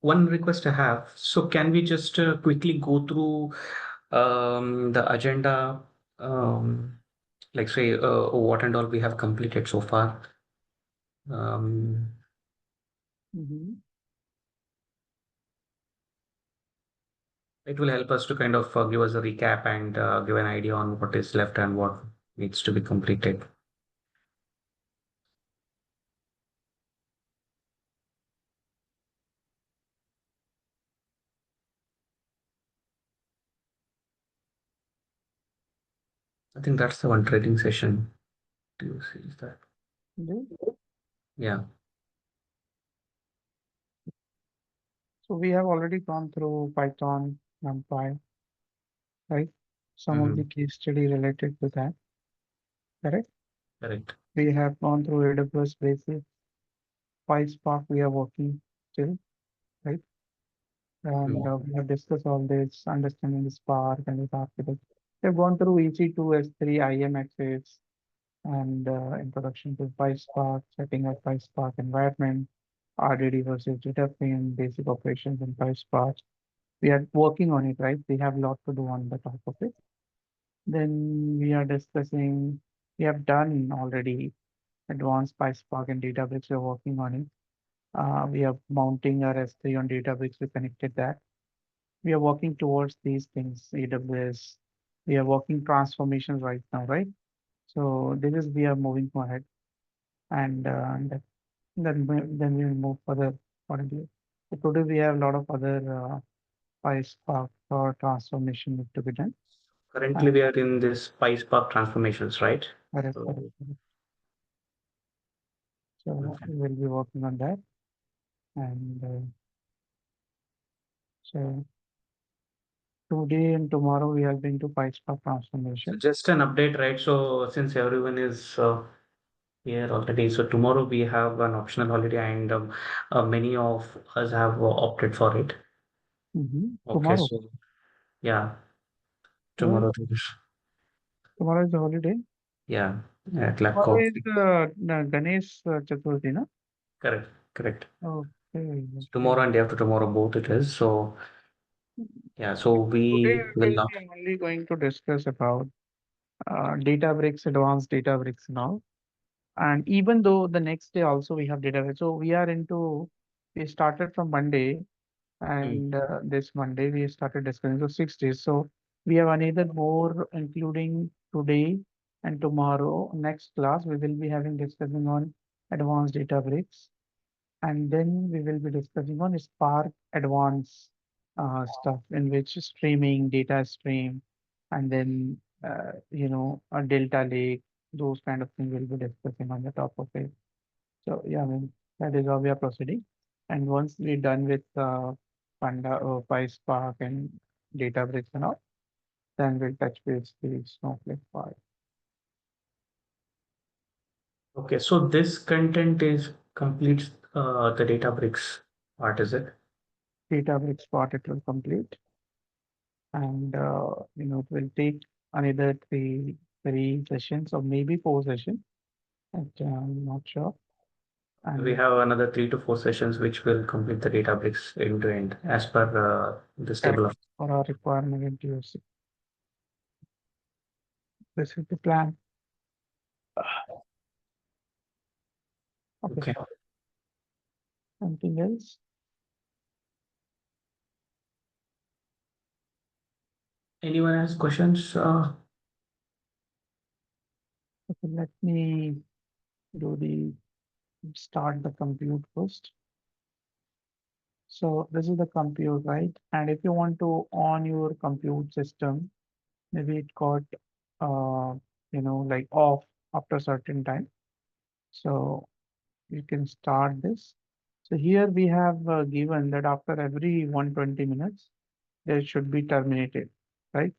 one request I have. So can we just quickly go through the agenda, like say what and all we have completed so far? Um, Mhm. it will help us to kind of give us a recap and give an idea on what is left and what needs to be completed. I think that's the one trading session. Do you see that? Mhm. Yeah. So we have already gone through Python, NumPy, right? Some of the Mm-hmm. case study related to that, correct? Correct. We have gone through AWS Basics, PySpark we are working still, right? And Mm. we have discussed all this, understanding the Spark and its architecture. We have gone through EC2, S3, IAM access, and introduction to PySpark, setting up PySpark environment, RDD versus DataFrame, basic operations in PySpark. We are working on it, right? We have a lot to do on the top of it. Then we are discussing, we have done already advanced PySpark and Databricks. We are working on it. We are mounting our S3 on Databricks. We connected that. We are working towards these things, AWS. We are working transformations right now, right? So this is we are moving ahead, and then we will move further accordingly. So today we have a lot of other PySpark or transformation need to be done. Currently, And we are in this PySpark transformations, right? correct, correct, So, correct. So okay. we will be working on that. And so today and tomorrow we are going to PySpark So transformation. just an update, right? So since everyone is here already, so tomorrow we have an optional holiday, and many of us have opted for it. Okay, Tomorrow. so yeah, Oh, tomorrow is tomorrow is the holiday. yeah, at lack Tomorrow of is Ganesh Chaturthi, no? correct, correct. Okay, So okay. tomorrow and day after tomorrow, both it is. So yeah, so Today we we will will not. be only going to discuss about Databricks, advanced Databricks now. And even though the next day also we have Databricks, so we started from Monday, Mm. and this Monday we started discussing, so 6 days. So we have another more, including today and tomorrow. Next class we will be having discussing on advanced Databricks, and then we will be discussing on Spark advanced stuff in which streaming, data stream, and then a Delta Lake, those kind of things we'll be discussing on the top of it. So yeah, I mean that is how we are proceeding. And once we're done with Panda, PySpark and Databricks and all, then we'll touch base the Snowflake part. Okay, so this content is completes the Databricks part, is it? Databricks part it will complete, and it will take another three sessions or maybe 4 sessions. But, I'm not sure. We And have another 3 to 4 sessions which will complete the Databricks end to end as per this correct, table of. for our requirement in TOC, this is the plan. Okay, Okay. something else? Anyone has questions? Okay, let me do the start the compute first. So this is the compute, right? And if you want to on your compute system, maybe it got like off after a certain time. So you can start this. So here we have given that after every 120 minutes, there should be terminated, right?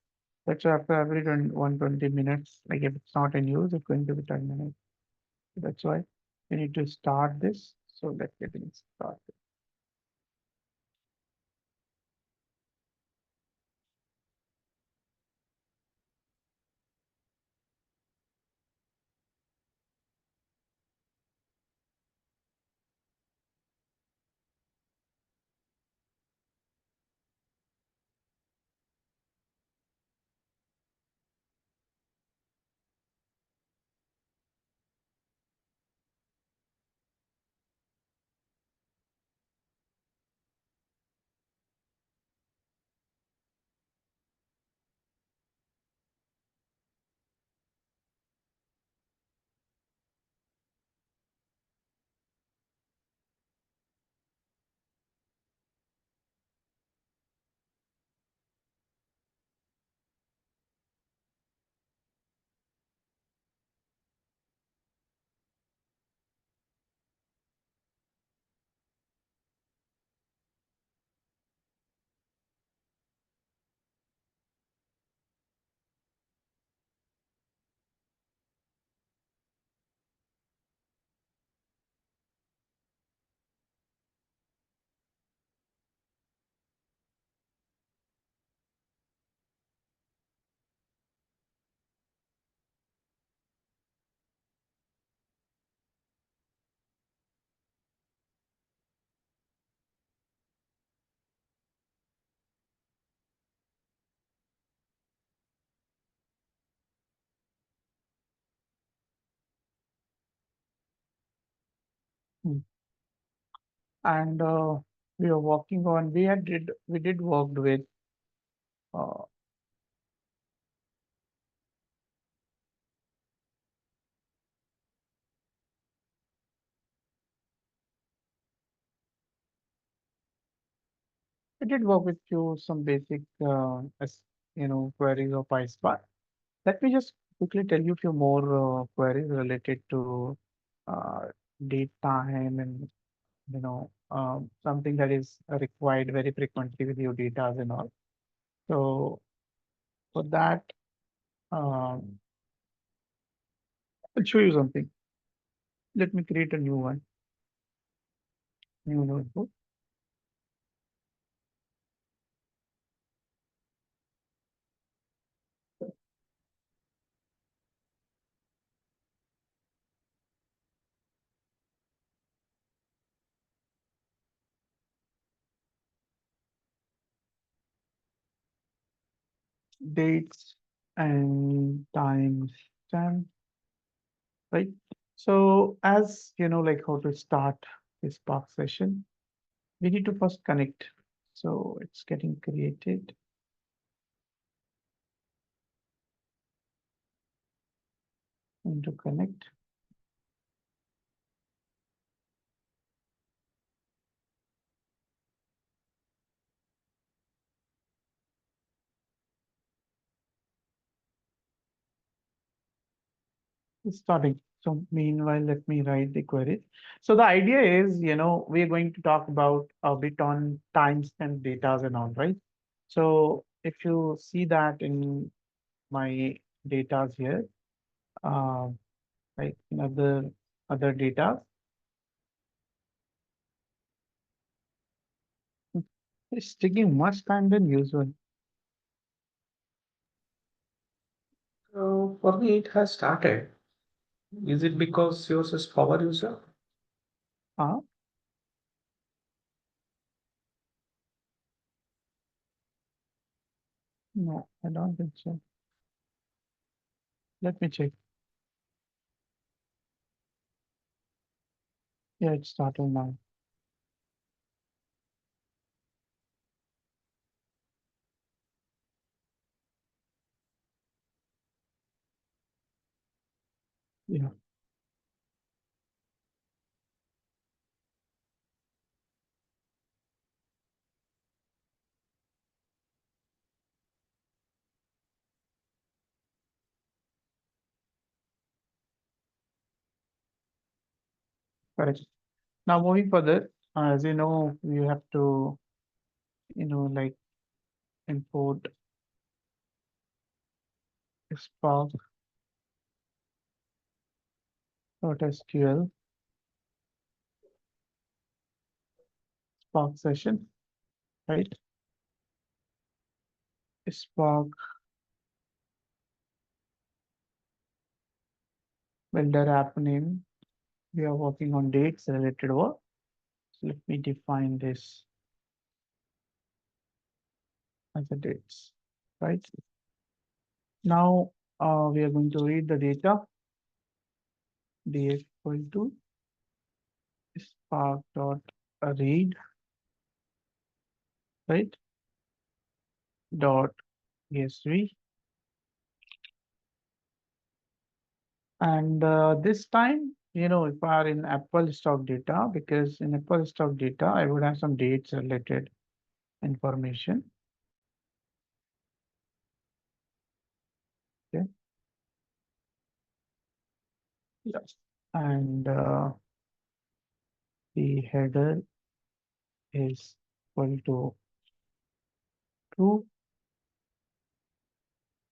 That's why after every 120 minutes, like if it's not in use, it's going to be terminated. That's why we need to start this. So let's get it started. And we are working on, we did worked with uh, we did work with some basic queries of PySpark. Let me just quickly tell you a few more queries related to uh, date time and something that is required very frequently with your data and all. So for that, I'll show you something. Let me create a new one, new notebook. Dates and times stamp, right? So as you know, like how to start this Spark session, we need to first connect. So it's getting created. And to connect. It's starting. So meanwhile, let me write the query. So the idea is, we're going to talk about a bit on timestamp data and all, right? So if you see that in my data here, uh, like in other data, it's taking much time than usual. For me, it has started. Is it because yours is power user? Uh, no, I don't think so. Let me check. Yeah, it's starting now. Yeah, correct. Now moving further, as you know, you have to, like import spark.sql Spark session, right? Spark builder app name. We are working on dates related work. So let me define this as a dates, right? Now we are going to read the data. Df equal to spark dot read, right? Dot csv. And this time, if I are in Apple stock data, because in Apple stock data, I would have some dates related information. Okay. Yes. And the header is equal to true,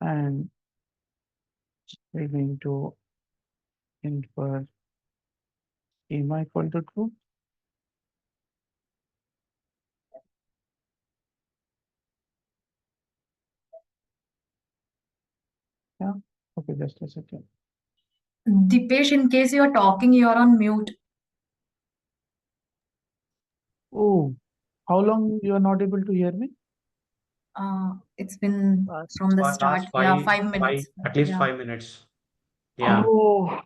and we're going to infer schema equal to true. Yeah. Okay, just a second. Dipesh, in case you're talking, you're on mute. Oh, how long you are not able to hear me? It's been from the For start. last Yeah, five, 5 minutes. at least Yeah. 5 minutes. Yeah. Oh,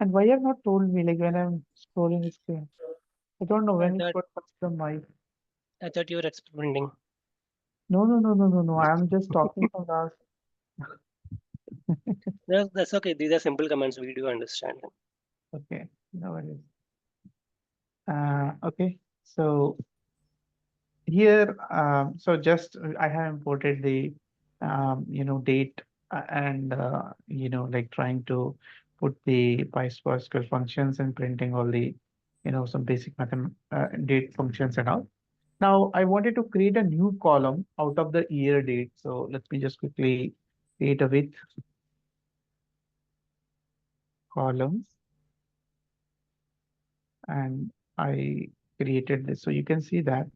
And why you have not told me, like when I'm scrolling the screen? I don't know I when it thought got touched the mic. you were experimenting. No. I'm just talking from last. That's okay. These are simple commands. We do understand them. Okay, no worries. Okay, so here, so just I have imported the, date and, like trying to put the PySpark functions and printing all the, some basic date functions and all. Now I wanted to create a new column out of the year date. So let me just quickly create a with columns, and I created this. So you can see that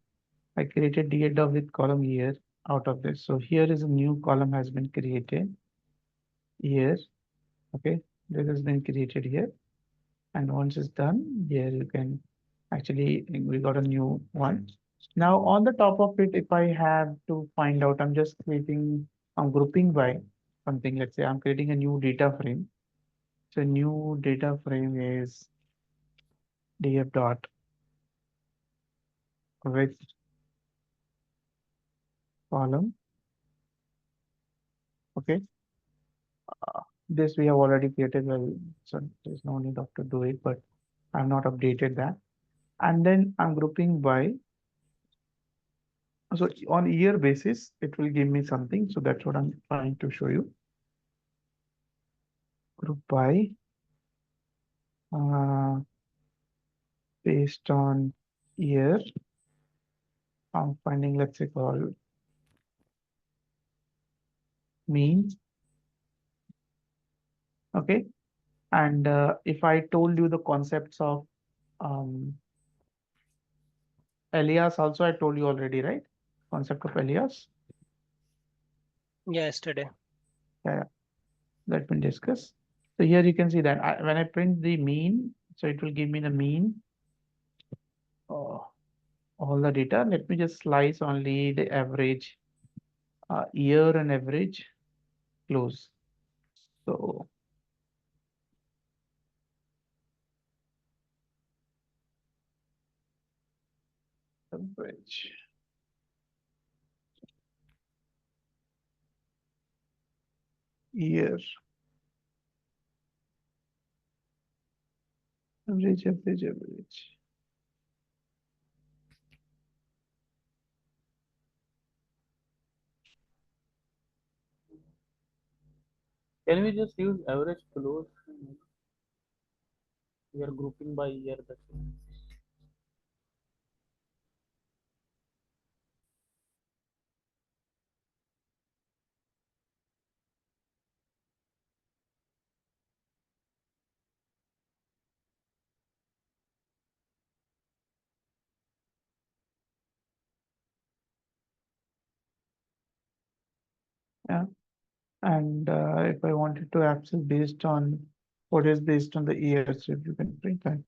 I created data with column year out of this. So here is a new column has been created here. Okay, this has been created here. And once it's done, here you can actually, we got a new one. Now on the top of it, if I have to find out, I'm grouping by something. Let's say I'm creating a new data frame. So new data frame is df dot with column. Okay. This we have already created, well, so there's no need of to do it, but I've not updated that. And then I'm grouping by, so on year basis, it will give me something. So that's what I'm trying to show you. Group by uh, based on year. I'm finding, let's say, called mean. Okay. And if I told you the concepts of um, alias, also I told you already, right? Concept of alias. Yeah, yesterday. Yeah, let me discuss. So here you can see that when I print the mean, so it will give me the mean, all the data. Let me just slice only the average year and average close. So average. Year. Average. Can we just use average close? We are grouping by year. That's it. Yeah. And if I wanted to access based on what is based on the years, if you can print that.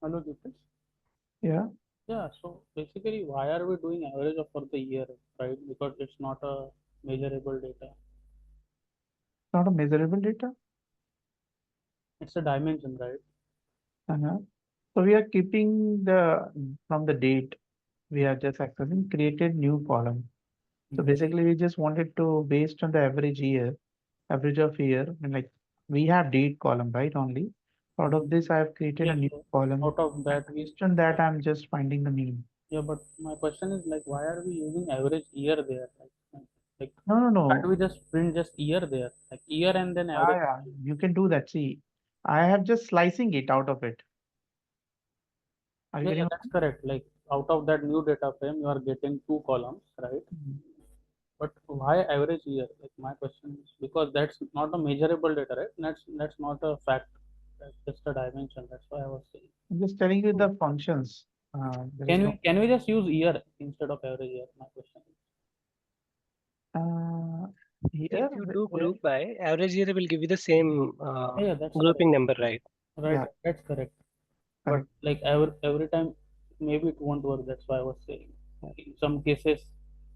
Hello, Dipesh. Yeah. Yeah. So basically, why are we doing average of for the year, right? Because it's not a measurable data. Not a measurable data. It's a dimension, right? Uh-huh. So we are keeping the from the date. We are just accessing created new column. So basically, we just wanted to based on the average year, average of year, and like we have date column, right? Only out of this, I have created Yeah. a new So column. out of And that, we based on that, I'm just finding the mean. yeah. But my question is like, why are we using average year there? Like why do No. we just print just year there? Like year and then Ah, average. yeah, you can do that. See, I have just slicing it out of it. Are you Yeah, getting yeah, what that's correct. Like out of that new data frame, you are getting two columns, right? Mhm. But why average year? Like my question is because that's not a measurable data, right? That's not a fact. That's just a dimension. That's why I was saying. I'm just telling you the functions. There is no. Can we just use year instead of average year? My question is. Uh, Here, If you do where- group by, average year will give you the same Yeah, that's grouping number, right? right. Yeah. That's correct. But Correct. like every time, maybe it won't work. That's why I was saying. In some cases,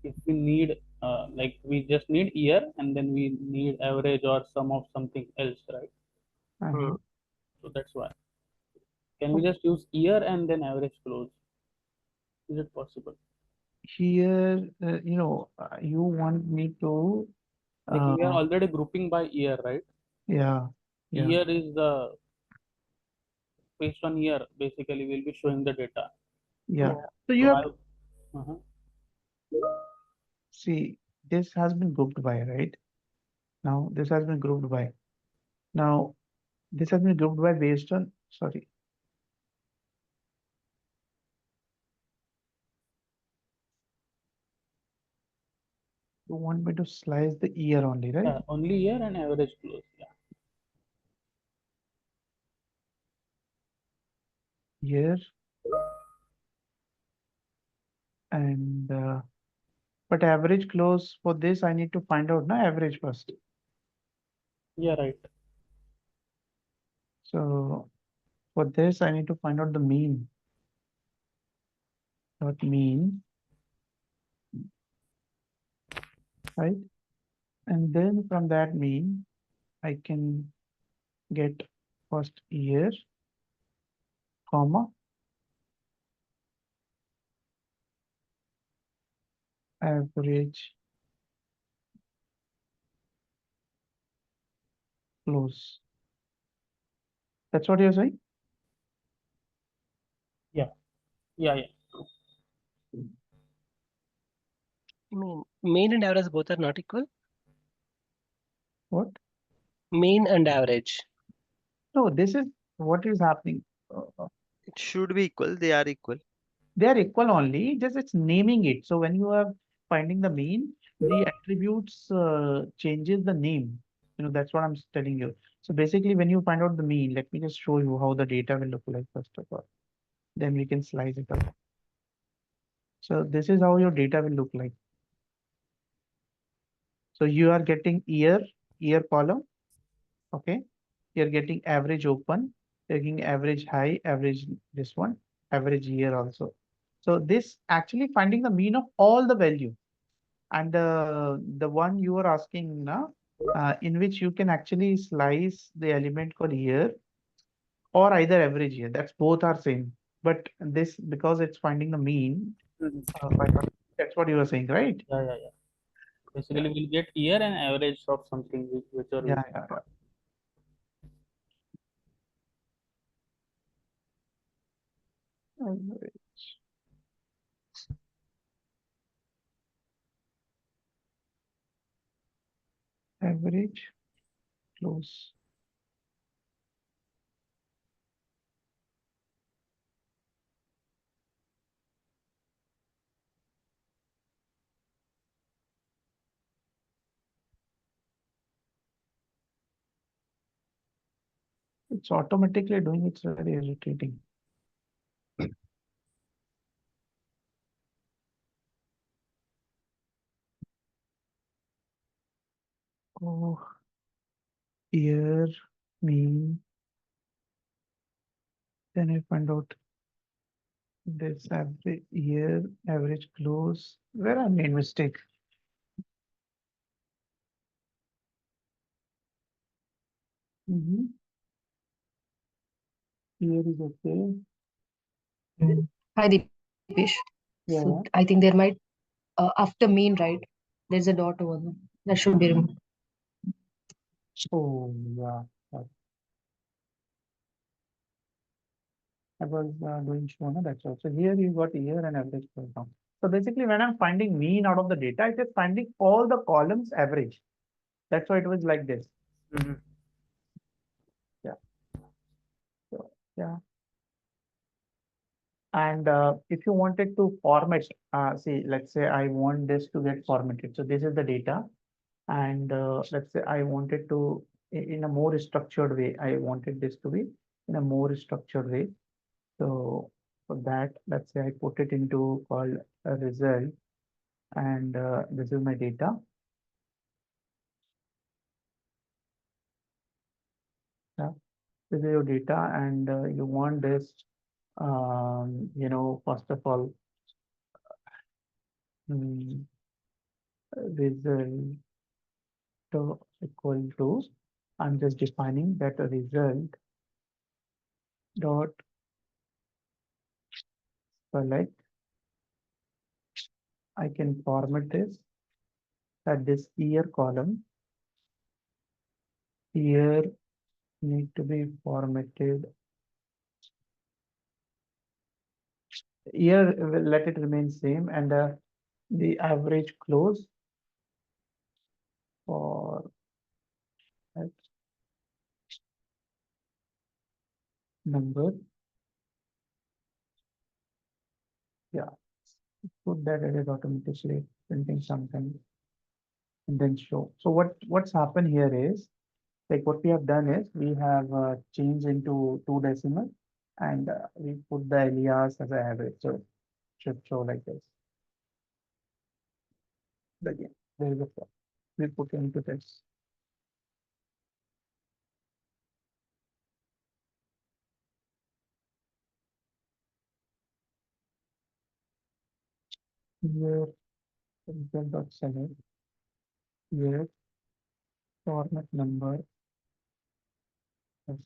if we need, like we just need year and then we need average or sum of something else, right? Uh-huh. So that's why. Can we just use year and then average close? Is it possible? Here, you want me to, Like we are uh, already grouping by year, right? yeah, yeah, Year is the based on year. Basically, we'll be showing the data. yeah. Yeah. So you So have uh-huh. see, this has been grouped by, right? Now this has been grouped by. Now this has been grouped by based on, sorry. You want me to slice the year only, right? Only year and average close. Yeah. Year and but average close for this I need to find out now average first. Yeah, right. So for this I need to find out the mean. Dot mean, right? And then from that mean I can get first year, comma, average close. That's what you're saying? Yeah. Yeah. I mean, mean and average both are not equal. What? Mean and average. No, this is what is happening. It should be equal. They are equal. They are equal only, just it's naming it. So when you are finding the mean, the attributes changes the name. That's what I'm telling you. So basically, when you find out the mean, let me just show you how the data will look like first of all. Then we can slice it up. So this is how your data will look like. So you are getting year column, okay? You're getting average open, you're getting average high, average this one, average year also. So this actually finding the mean of all the value. And the one you are asking now, in which you can actually slice the element called year or either average year. That's both are same. But this, because it's finding the mean, that's what you were saying, right? Yeah. Basically, we'll get year and average of something which are Yeah, yeah, yeah. Average. Average close. It's automatically doing, it's very irritating. Oh, year, mean. Then I find out this average year, average close. Where I made mistake. Here is okay. Hi, Deepesh. Yeah. So I think there might, after mean, right? There's a dot over there. That should be removed. Oh, yeah. I was doing show, no, that's all. So here you got year and average close down. So basically, when I'm finding mean out of the data, it is finding all the columns average. That's why it was like this. Yeah. So, yeah. And if you wanted to format, see, let's say I want this to get formatted. So this is the data. And let's say I wanted to, in a more structured way, I wanted this to be in a more structured way. So for that, let's say I put it into called a result, and this is my data. This is your data, and you want this, first of all, result equal to, I'm just defining that a result dot select. I can format this at this year column. Here need to be formatted. Here will let it remain same, and the average close for that number. Yeah, put that edit automatically, printing something, and then show. So what's happened here is, like what we have done is we have changed into 2 decimal, and we put the alias as an average. So it should show like this. Again, there is a flaw. We put into this. Here, result.select. Here, format number. Yes.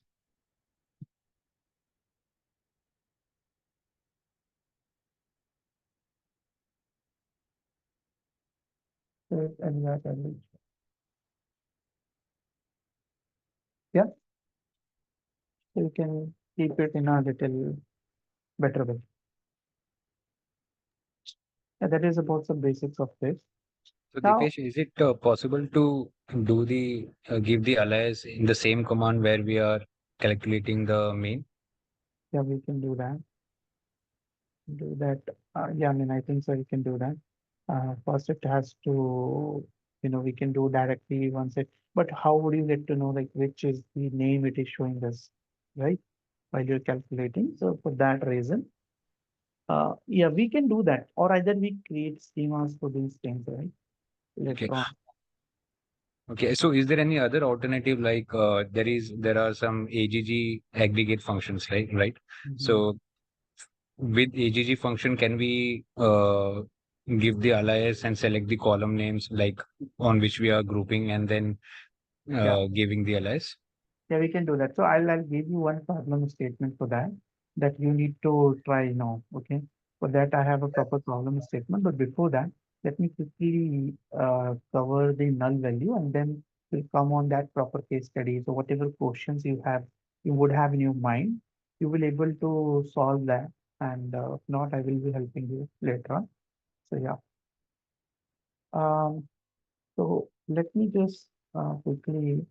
Save alias average. Yeah. So you can keep it in a little better way. Yeah, that is about the basics of this. So Now, Dipesh, is it possible to do the give the alias in the same command where we are calculating the mean? yeah, we can do that. Yeah, I mean, I think so. We can do that. First, it has to, we can do directly once it. But how would you get to know like which is the name it is showing us, right? While you're calculating. So for that reason, yeah, we can do that. Or either we create schemas for these things, right? Okay. Later on. Okay. So is there any other alternative like there are some AGG aggregate functions, right? Right. Mhm. So with AGG function, can we give the alias and select the column names like on which we are grouping and then Yeah. giving the alias? Yeah, we can do that. So I'll give you one problem statement for that you need to try now. Okay. For that, I have a proper problem statement. But before that, let me quickly cover the null value, and then we'll come on that proper case study. So whatever questions you would have in your mind, you will able to solve that. And if not, I will be helping you later on. So yeah. Um, so let me just quickly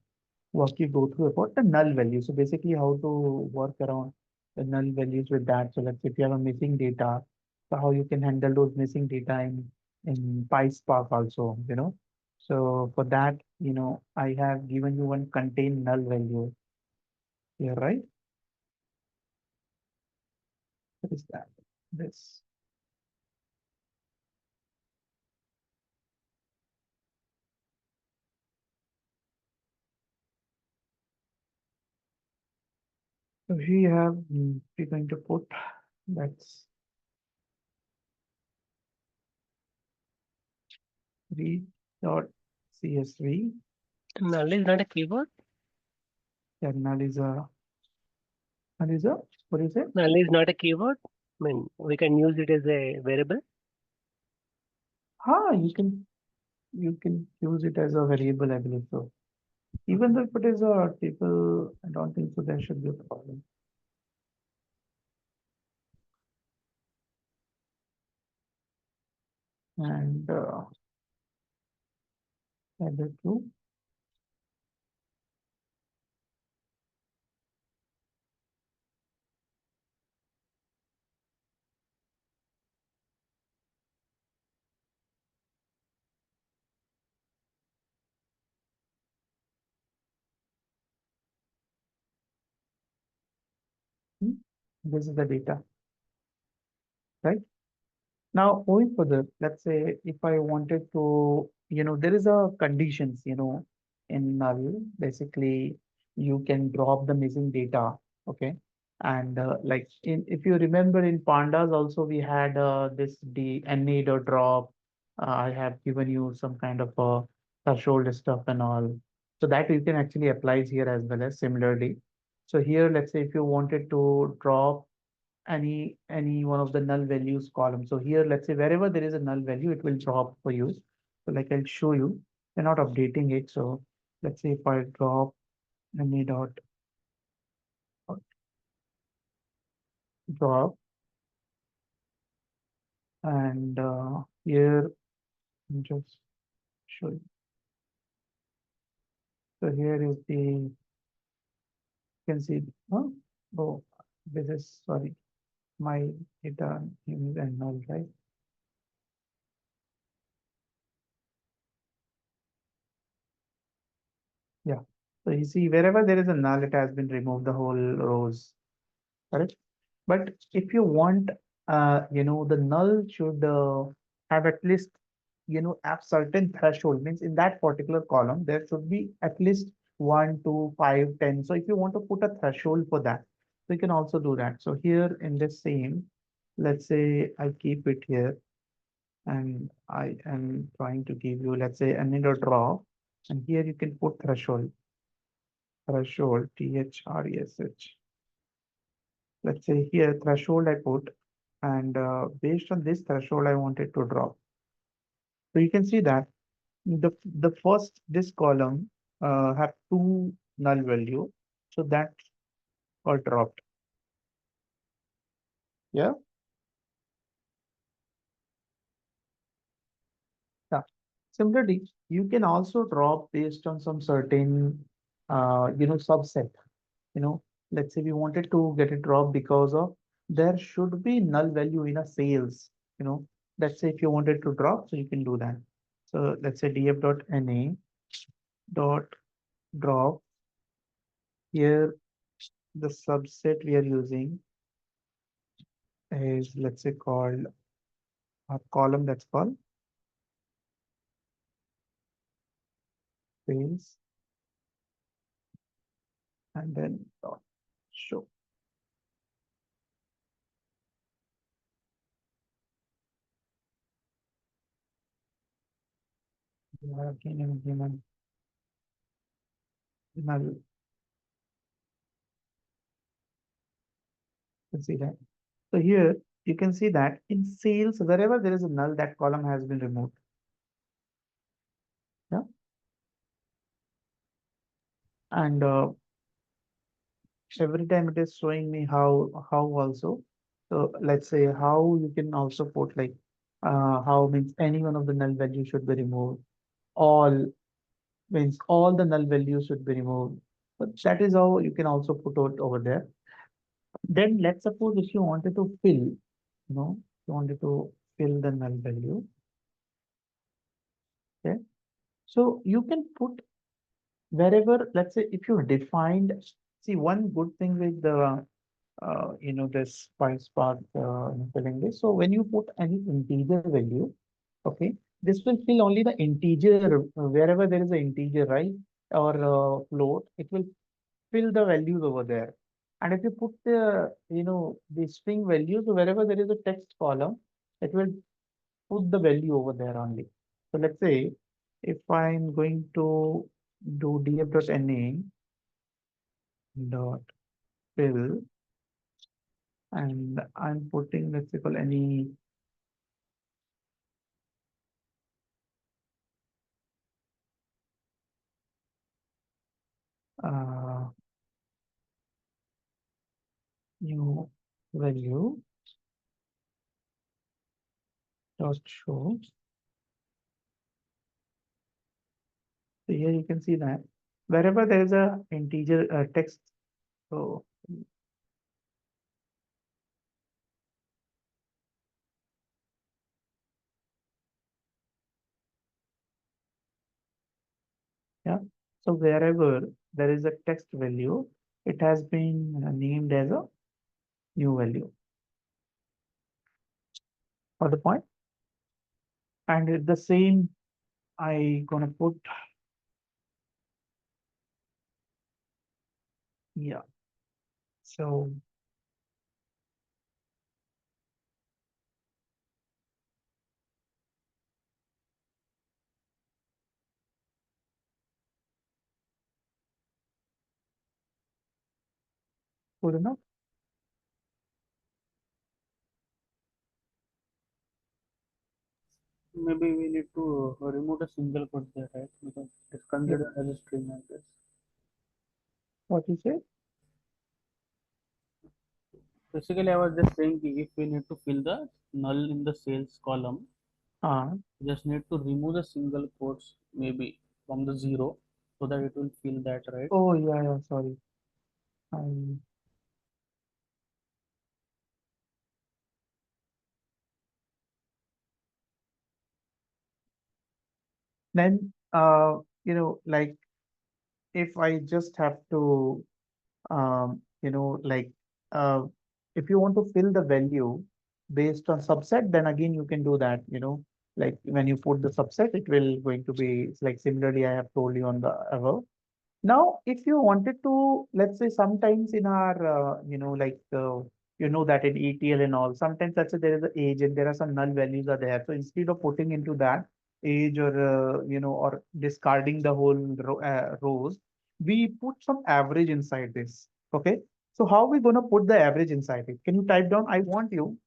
walk you go through about the null value. So basically how to work around the null values with that. So let's say if you have a missing data, so how you can handle those missing data in PySpark also, So for that, I have given you one contain null value here, right? What is that? This. So we have, we're going to put, that's read dot csv. Null is not a keyword. Yeah, null is a, what is it? Null is not a keyword. I mean, we can use it as a variable. You can use it as a variable, I believe so. Even though if it is a table, I don't think so there should be a problem. And add it to this is the data, right? Now moving further, let's say if I wanted to, there is a conditions, in null, basically you can drop the missing data. Okay. And like if you remember in pandas also we had this na.drop. I have given you some kind of a threshold stuff and all. So that you can actually applies here as well as similarly. So here, let's say if you wanted to drop any one of the null values column. So here, let's say wherever there is a null value, it will drop for you. So like I'll show you, we're not updating it. So let's say if I drop any dot drop and here just show you. So here is the you can see oh this is sorry my data is and null, right? Yeah. So you see wherever there is a null, it has been removed the whole rows. Correct. But if you want, the null should have at least, a certain threshold, means in that particular column, there should be at least 1, 2, 5, 10. So if you want to put a threshold for that, we can also do that. So here in this same, let's say I keep it here and I am trying to give you, let's say, a draw, and here you can put threshold, THRESH. Let's say here threshold I put, and based on this threshold I wanted to drop. So you can see that the first this column have 2 null value, so that got dropped. Yeah. Yeah. Similarly, you can also drop based on some certain subset. Let's say we wanted to get a drop because of there should be null value in a sales. Let's say if you wanted to drop, so you can do that. So let's say df.na dot drop. Here the subset we are using is, let's say, called a column that's called sales, and then dot show. You have again implement null. Let's see that. So here you can see that in sales, wherever there is a null, that column has been removed. Yeah. And every time it is showing me how also. So let's say how you can also put like how means any one of the null values should be removed. All means all the null values should be removed. But that is how you can also put it over there. Then let's suppose if you wanted to fill, you wanted to fill the null value. Okay. So you can put wherever, let's say if you defined, see one good thing with the this PySpark filling this. So when you put any integer value, okay, this will fill only the integer wherever there is an integer, right? Or float, it will fill the values over there. And if you put the string values, wherever there is a text column, it will put the value over there only. So let's say if I'm going to do df.na dot fill, and I'm putting, let's say, call any uh, new value dot show. So here you can see that wherever there is a integer text, so yeah, so wherever there is a text value, it has been named as a new value for the point. And the same, I gonna put Yeah. So good enough. Maybe we need to remove a single quote there, right? Because it's considered as a string, I guess. What you say? Basically, I was just saying if we need to fill the null in the sales column, we just need to remove the single quotes maybe from the zero so that it will fill that, right? Oh yeah, sorry. Um, then like if I just have to like if you want to fill the value based on subset, then again you can do that, like when you put the subset, it will going to be like similarly I have told you on the above. Now, if you wanted to, let's say sometimes in our, that in ETL and all, sometimes let's say there is an age and there are some null values are there. So instead of putting into that age or, or discarding the whole rows, we put some average inside this. Okay. So how are we going to put the average inside it? Can you type down? I want you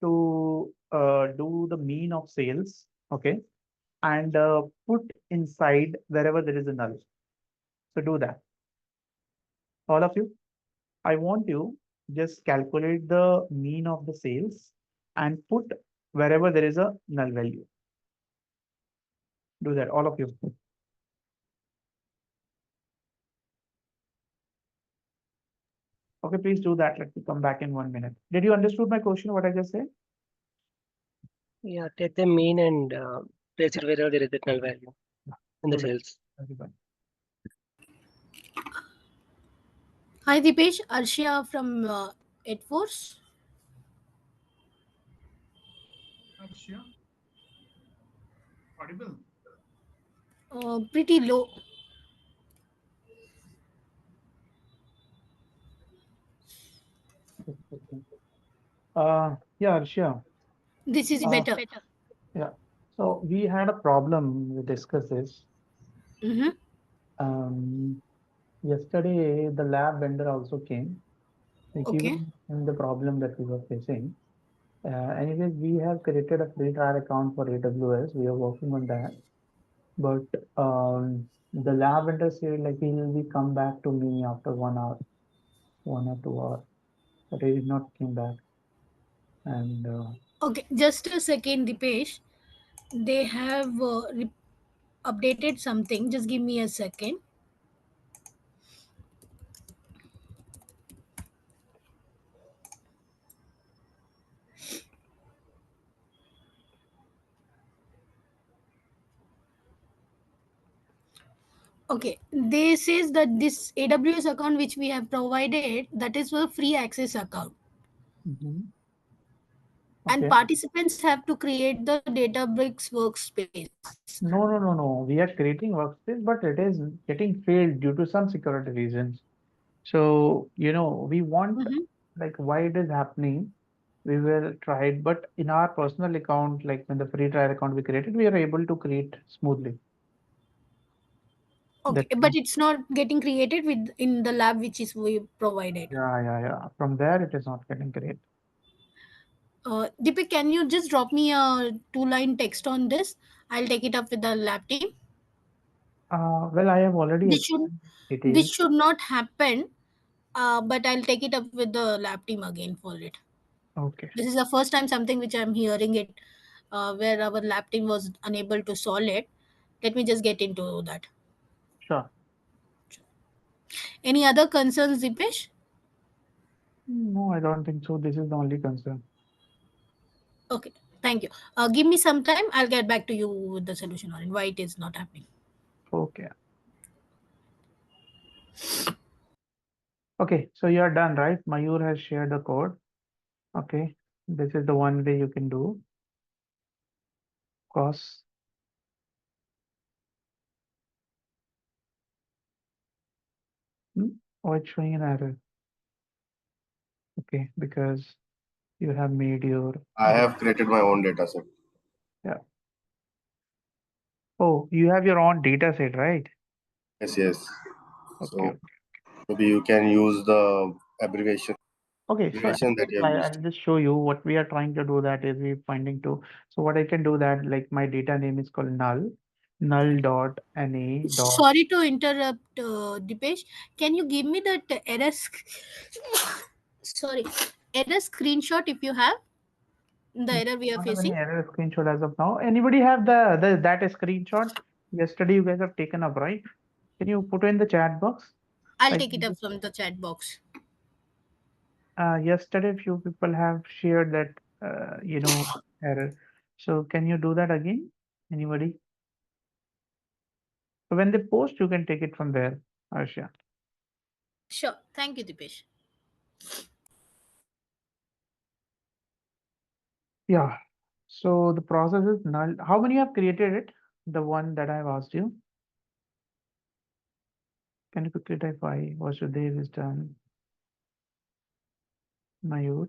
to do the mean of sales. Okay. And put inside wherever there is a null. So do that. All of you. I want you just calculate the mean of the sales and put wherever there is a null value. Do that, all of you. Okay, please do that. Let me come back in 1 minute. Did you understood my question, what I just said? Yeah, take the mean and place it wherever there is a null value in the Do that, cells. everybody. Hi Dipesh, Arshia from Edforce. Arshia, audible? Pretty low. Yeah, Arshia. This is better. Yeah. So we had a problem. We discussed this. Mm-hmm. Yesterday, the lab vendor also came, like Okay. even in the problem that we were facing. Anyways, we have created a free trial account for AWS. We are working on that. But the lab vendor said like he will be come back to me after 1 hour, 1 or 2 hours. But he did not came back. And Okay, just a second, Dipesh. They have updated something. Just give me a second. Okay, they says that this AWS account which we have provided, that is a free access account, mhm. and Okay. participants have to create the Databricks workspace. No. We are creating workspace, but it is getting failed due to some security reasons. So, we want Mhm. like why it is happening. We will try it, but in our personal account, like when the free trial account we created, we are able to create smoothly. Okay, That's but it's not getting created with in the lab which is we provided. yeah. From there, it is not getting created. Deepak, can you just drop me a 2-line text on this? I'll take it up with the lab team. Well, I have already This should explained details. not happen, but I'll take it up with the lab team again for it. Okay, This is the first time something which I'm hearing it, where our lab team was unable to solve it. Let me just get into that. sure. Any other concerns, Dipesh? No, I don't think so. This is the only concern. Okay, thank you. Give me some time. I'll get back to you with the solution on it, why it is not happening. Okay. Okay, so you are done, right? Mayur has shared the code. Okay, this is the one way you can do. Cos. Oh, it's showing an error. Okay, because you have made your. I have created my own data set. Yeah. Oh, you have your own data set, right? Yes, yes. Okay. So maybe you can use the abbreviation. Okay, so Abbreviation that you have used. I'll just show you what we are trying to do. That is, we're finding to. So what I can do that, like my data name is called null dot na dot. Sorry to interrupt, Dipesh. Can you give me that error? Sorry, error screenshot if you have the error we are Don't have any facing. error screenshot as of now. Anybody have the that screenshot? Yesterday you guys have taken up, right? Can you put in the chat box? I'll Like take it up from the chat box. yesterday, few people have shared that error. So can you do that again? Anybody? So when they post, you can take it from there, Arsha. Sure. Thank you, Dipesh. Yeah. So the process is null. How many have created it? The one that I've asked you. Can you quickly type I? Vasudev is done. Mayur.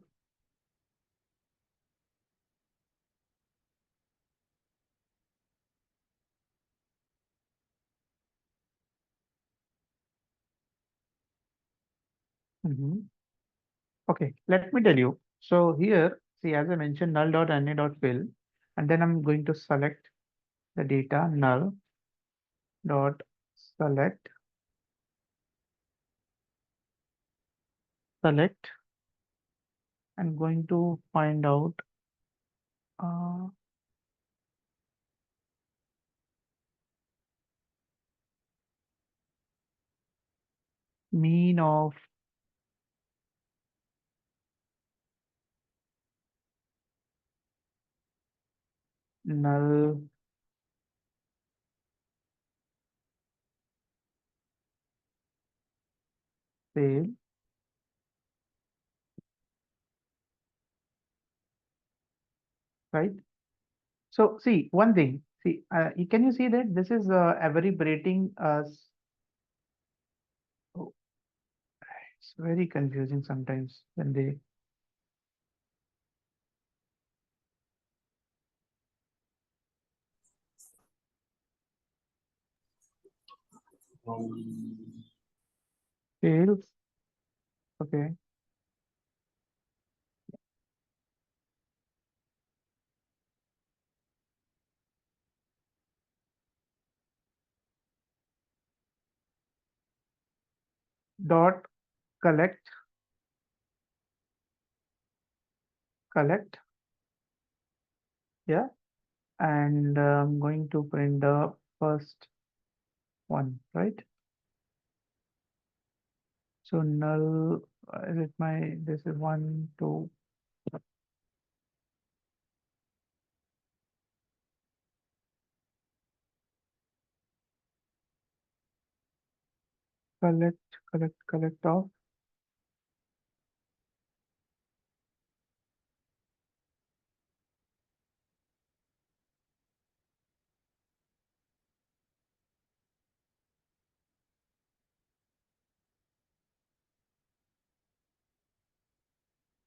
Okay, let me tell you. So here, see, as I mentioned, null.na.fill, and then I'm going to select the data null dot select I'm going to find out mean of null sale, right? So see one thing. See, can you see that this is abbreviating us? Oh, it's very confusing sometimes when they. Sales. Okay. Dot collect. Yeah. And I'm going to print the first one, right? So null, is it this is 1, 2. Collect off.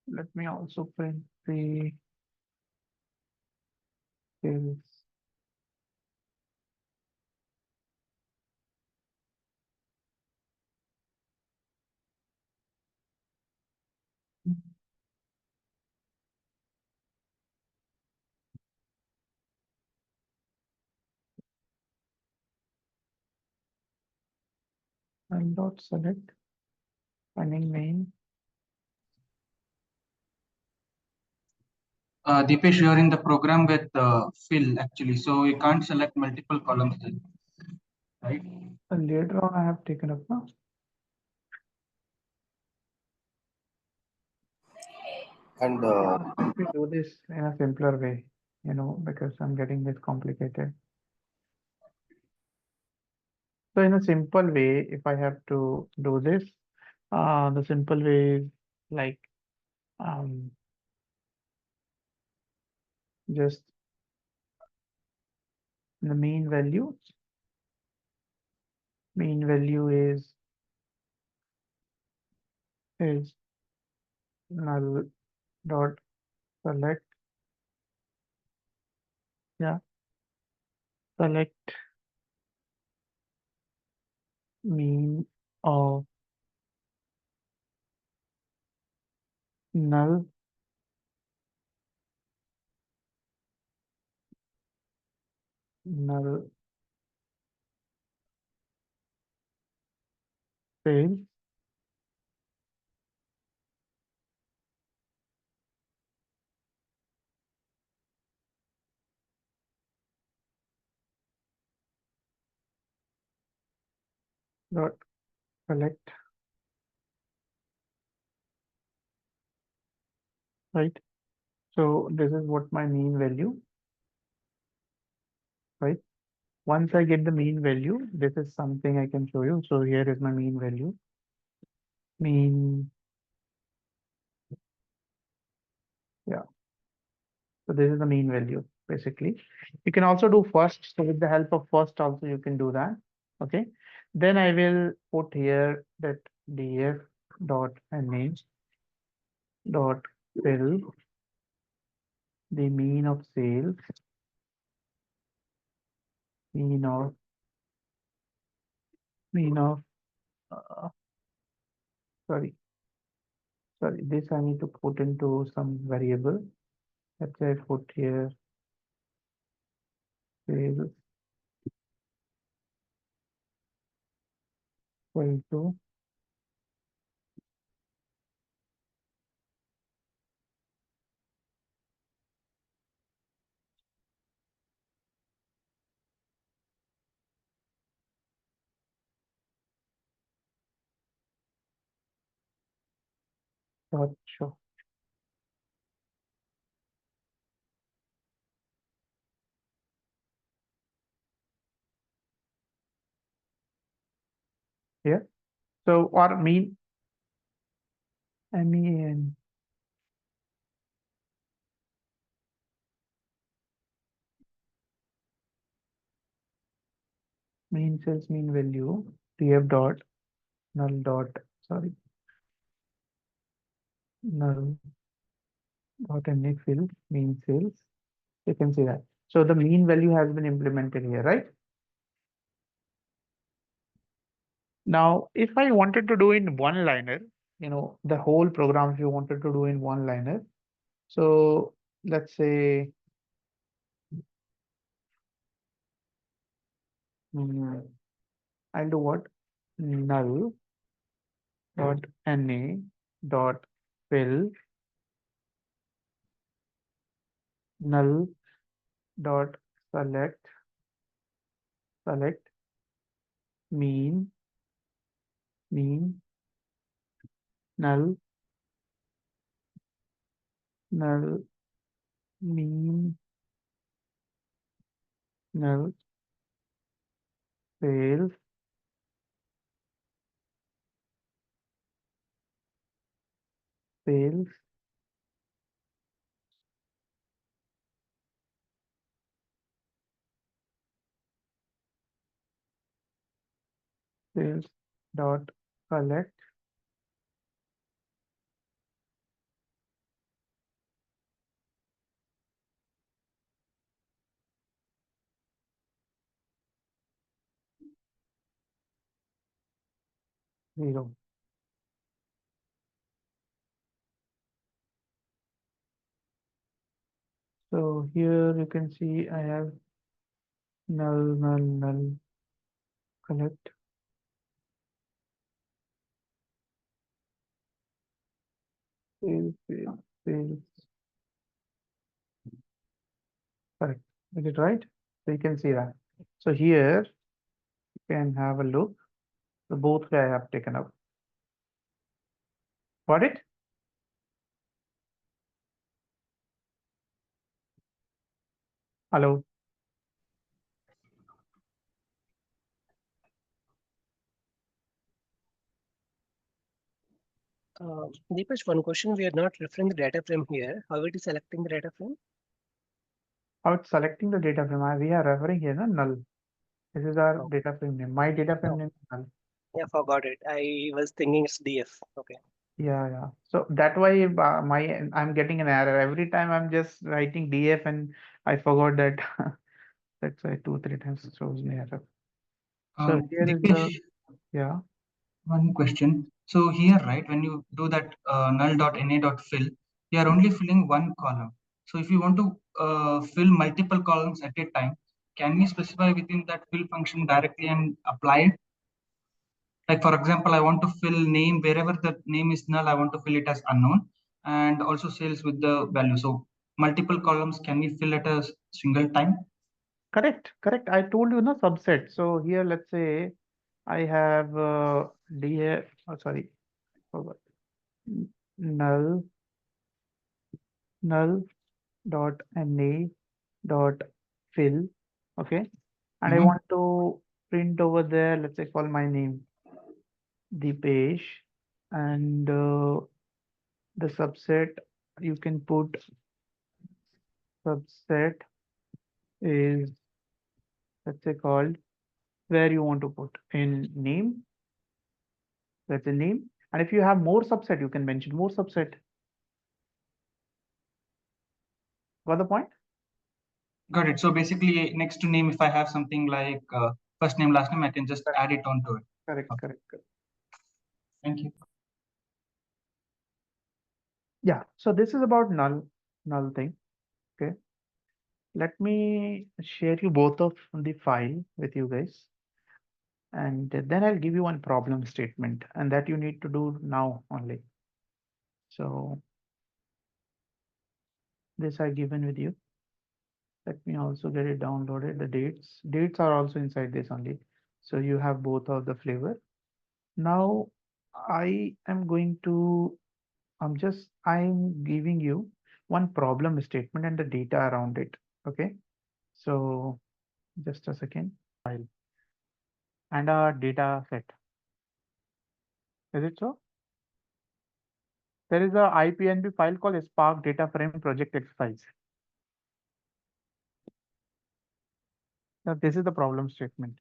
Let me also print the sales. And dot select finding main. Deepesh, you are in the program with fill actually, so you can't select multiple columns then, right? And later on, I have taken up now. And Let me do this in a simpler way, because I'm getting this complicated. So in a simple way, if I have to do this, the simple way is like just the mean value. Mean value is is null dot select, select mean of null fail dot select, right? So this is what my mean value, right? Once I get the mean value, this is something I can show you. So here is my mean value. So this is the mean value, basically. You can also do first. So with the help of first also you can do that. Okay. Then I will put here that df dot name dot fill the mean of sales, mean of sorry, this I need to put into some variable. Let's say I put here sales equal to dot show. Here. So or mean MEN mean sales mean value df dot null dot null dot NA fill mean sales. You can see that. So the mean value has been implemented here, right? Now, if I wanted to do in one liner, the whole program, if you wanted to do in one liner, so let's say I'll do what? Null dot NA dot fill null dot select mean null mean null sales sales sales dot select zero. So here you can see I have null collect sales. Correct. Is it right? So you can see that. So here you can have a look. So both I have taken up. Got it? Hello. Deepesh, one question. We are not referring the data frame here. How it is selecting the data frame? How it's selecting the data frame? We are referring here null. This is our Oh. data frame name. My data frame Oh. name is null. Yeah, forgot it. I was thinking it's DF. Okay. Yeah. So that why I'm getting an error every time. I'm just writing df and I forgot that. That's why 2-3 times it shows me error. So here is the Dipesh, one question. So here, right, when you do that null.na.fill, you are only filling one column. So if you want to fill multiple columns at a time, can we specify within that fill function directly and apply it? Like for example, I want to fill name wherever the name is null, I want to fill it as unknown, and also sales with the value. So multiple columns, can we fill at a single time? correct. I told you no subset. So here, let's say I have df. Oh, sorry, forgot. Null dot na dot fill. Okay, and I want to print over there. Let's say call my name Dipesh, and the subset you can put subset is, let's say, called where you want to put in name. That's a name. And if you have more subset, you can mention more subset. Got the point? Got it. So basically, next to name, if I have something like first name, last name, I can just add it onto it. Correct. Thank you. Yeah. So this is about null thing. Okay. Let me share you both of the file with you guys. And then I'll give you one problem statement, and that you need to do now only. So this I've given with you. Let me also get it downloaded. The dates are also inside this only. So you have both of the flavor. Now I am going to, I'm giving you one problem statement and the data around it. Okay. So just a second. File and a data set. Is it so? There is a IPNB file called Spark DataFrame project exercise. Now this is the problem statement.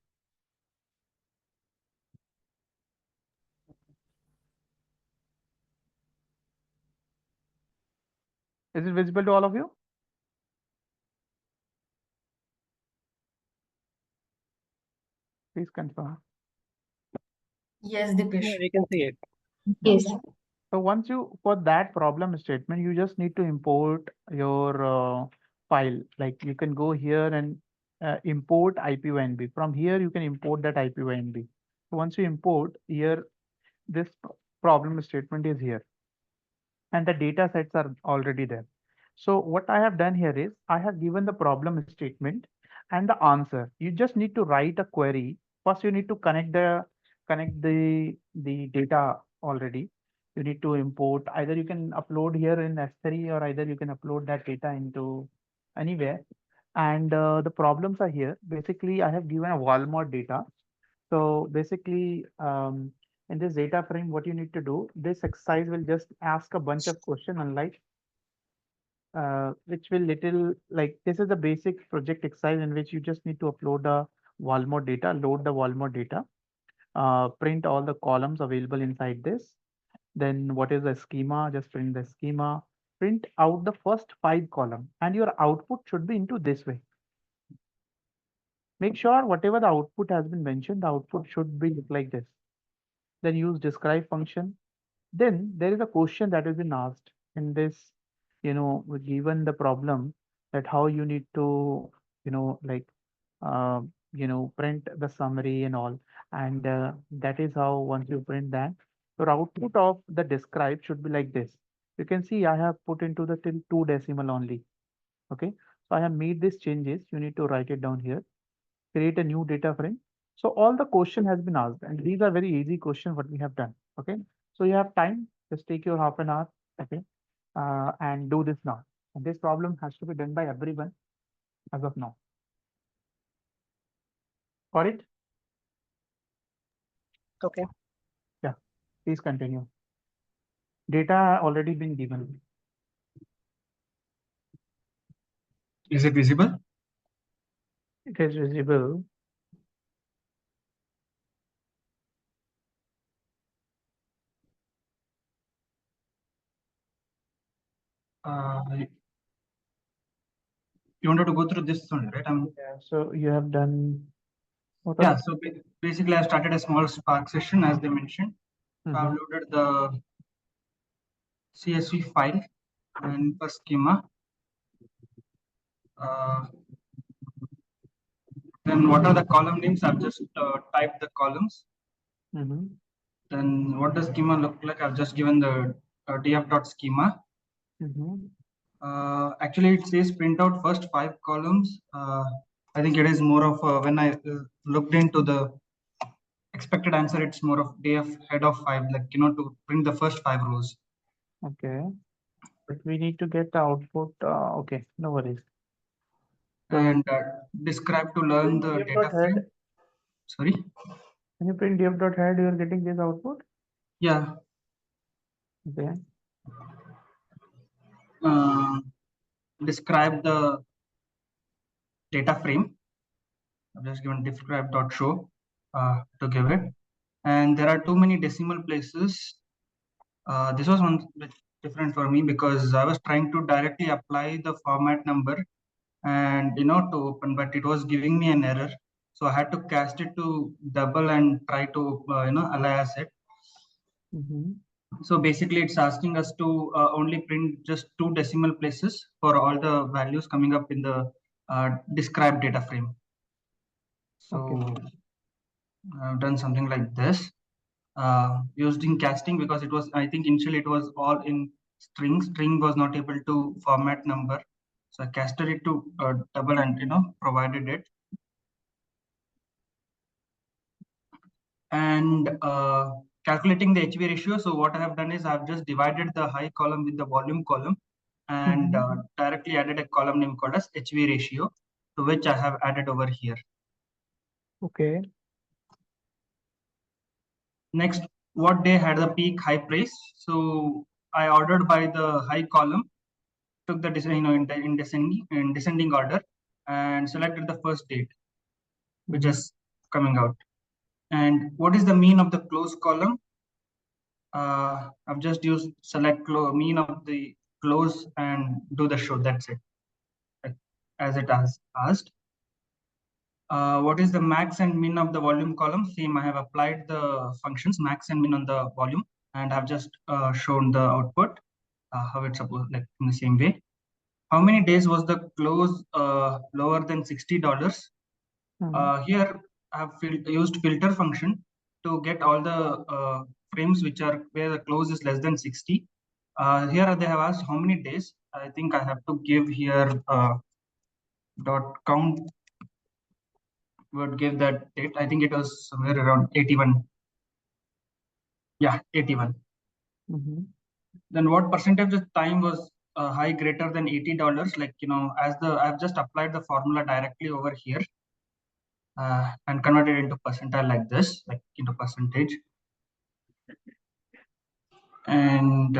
Is it visible to all of you? Please confirm. Yes, Dipesh. Yeah, we can see it. Yes. So once you, for that problem statement, you just need to import your file. Like you can go here and import IPYNB. From here, you can import that IPYNB. So once you import here, this problem statement is here, and the data sets are already there. So what I have done here is I have given the problem statement and the answer. You just need to write a query. First, you need to connect the data already. You need to import, either you can upload here in S3 or either you can upload that data into anywhere. And the problems are here. Basically, I have given a Walmart data. So basically, in this data frame, what you need to do, this exercise will just ask a bunch of questions, unlike which will little, like, this is the basic project exercise in which you just need to upload the Walmart data, load the Walmart data, print all the columns available inside this. Then what is the schema? Just print the schema, print out the first 5 columns, and your output should be into this way. Make sure whatever the output has been mentioned, the output should be look like this. Then use describe function. Then there is a question that has been asked in this, given the problem, that how you need to, like, uh, print the summary and all. And that is how once you print that, your output of the describe should be like this. You can see I have put into the till 2 decimal only. Okay. So I have made these changes. You need to write it down here, create a new data frame. So all the question has been asked, and these are very easy questions what we have done. Okay. So you have time, just take your half an hour. Okay. And do this now. And this problem has to be done by everyone as of now. Got it? Okay. Yeah. Please continue. Data already been given. Is it visible? It is visible. You wanted to go through this only, right? Yeah, so you have done what Yeah, are so basically I started a small Spark session as they mentioned. I've Mhm. loaded the CSV file and for schema. Then what are the column names? I've just typed the columns. Mhm. Then what does schema look like? I've just given the df.schema. Mhm. Actually, it says print out first 5 columns. I think it is more of when I looked into the expected answer, it's more of df head of 5, like to print the first 5 rows. Okay, but we need to get the output. Okay, no worries. So And describe to learn the df data dot frame. head. Sorry. When you print df dot head, you are getting this output. Yeah. Okay. Describe the data frame. I've just given describe.show to give it. And there are too many decimal places. This was one bit different for me because I was trying to directly apply the format number and to open, but it was giving me an error. So I had to cast it to double and try to alias it. Mhm. So basically it's asking us to only print just 2 decimal places for all the values coming up in the describe data frame. So Okay. I've done something like this using casting because it was, I think initially it was all in string was not able to format number. So I casted it to double and provided it. And calculating the HV ratio. So what I have done is I've just divided the high column with the volume column and directly added a column name called as HV ratio, to which I have added over here. Okay. Next, what day had the peak high price? So I ordered by the high column, took the in descending order, and selected the first date, which is coming out. And what is the mean of the close column? I've just used select mean of the close and do the show. That's it, as it has asked. What is the max and min of the volume column? Same, I have applied the functions max and min on the volume, and I've just shown the output, how it's supposed, like in the same way. How many days was the close lower than $60? Here I have used filter function to get all the frames which are where the close is less than 60. Here they have asked how many days. I think I have to give here dot count would give that date. I think it was somewhere around 81. Yeah, 81. Then what percentage of time was high greater than $80? Like, as I've just applied the formula directly over here and converted into percentile like this, like into percentage. And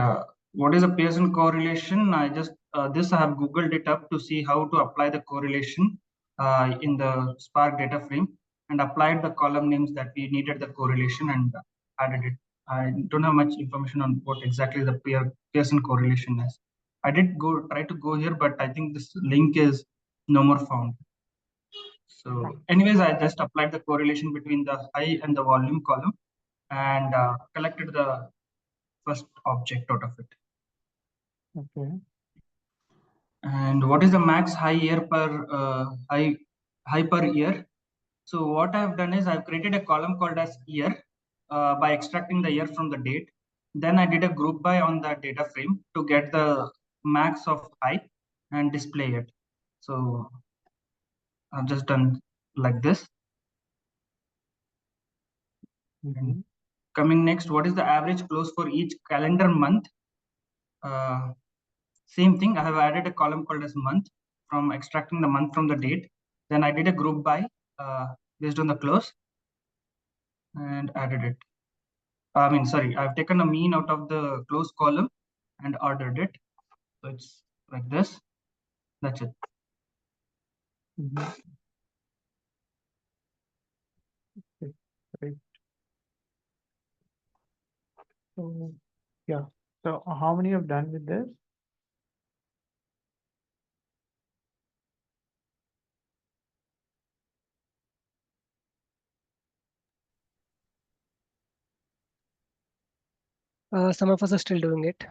what is a Pearson correlation? I just this I have googled it up to see how to apply the correlation in the Spark data frame, and applied the column names that we needed the correlation and added it. I don't have much information on what exactly the Pearson correlation is. I did try to go here, but I think this link is no more found. So anyways, I just applied the correlation between the high and the volume column and collected the first object out of it. Okay. And what is the max high year per high per year? So what I have done is I've created a column called as year by extracting the year from the date. Then I did a group by on the data frame to get the max of high and display it. So I've just done like this. And coming next, what is the average close for each calendar month? Same thing, I have added a column called as month from extracting the month from the date. Then I did a group by based on the close and added it. Sorry, I've taken a mean out of the close column and ordered it. So it's like this. That's it. Okay, great. So yeah. So how many have done with this? Some of us are still doing it.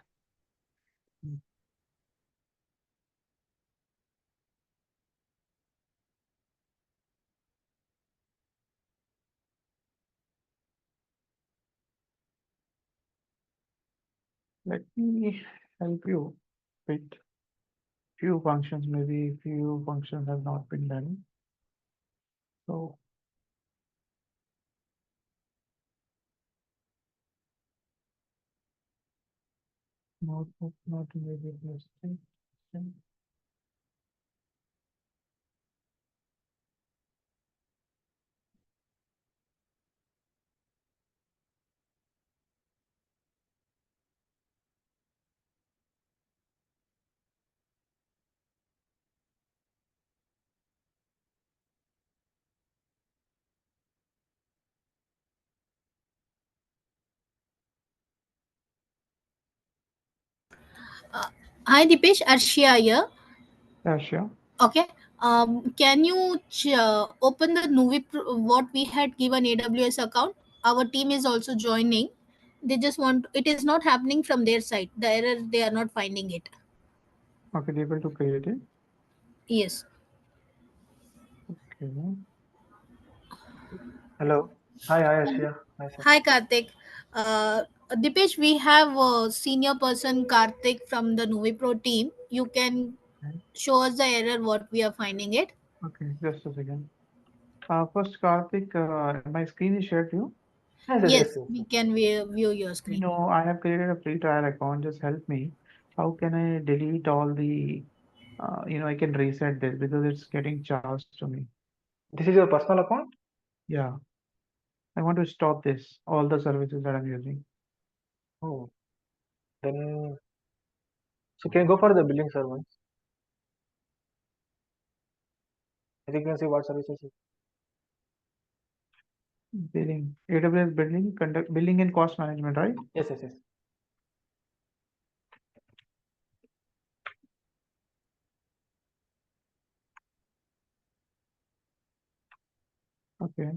Let me help you with few functions. Maybe few functions have not been done. So notebook not immediately listing. Hi Dipesh, Arshia here. Yeah, sure. Okay. Can you open the what we had given AWS account? Our team is also joining. They just want it is not happening from their side. The error they are not finding it. Okay, able to create it. Yes. Okay. Hello. Hi, Ashia. Hi, sir. Hi Karthik. Dipesh, we have a senior person Karthik from the Pro team. You can show us the error what we are finding it. Okay, just a second. First, Karthik, my screen is shared to you. Yes, we can view your screen. No, I have created a free trial account. Just help me. How can I delete all the, I can reset this because it's getting charged to me. This is your personal account? Yeah. I want to stop this, all the services that I'm using. Oh, then, so can you go for the billing servers? As you can see what services. Billing, AWS billing, billing and cost management, right? Yes, yes, yes. Okay.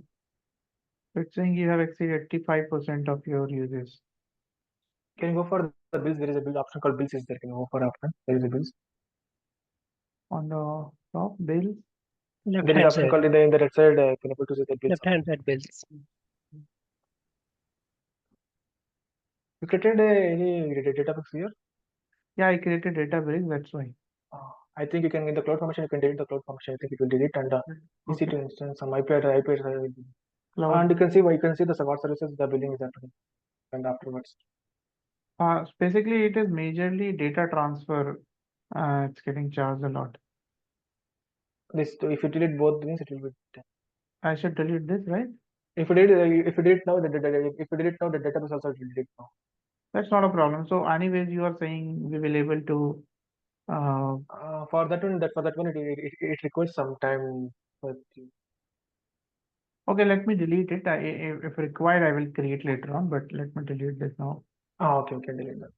It's saying you have exceeded 85% of your uses. Can you go for the bills? There is a bill option called bills is there. Can you go for option? There is a bills. On the top, bills. Left There is hand option side. called in the right side. Can you able to see the bills? Left hand side bills. You created any database here? Yeah, I created database. That's why. I think you can in the cloud formation. You can delete the cloud formation. I think it will delete and EC2 instance some IP address will be. And you can see the what services the billing is happening and afterwards. Basically, it is majorly data transfer. It's getting charged a lot. This if you delete both things, it will be. I should delete this, right? If you delete now, the database also will delete now. That's not a problem. So, anyways, you are saying we will able to. For that one, it requires some time. Okay, let me delete it. If required, I will create later on. But let me delete this now. Okay, delete that.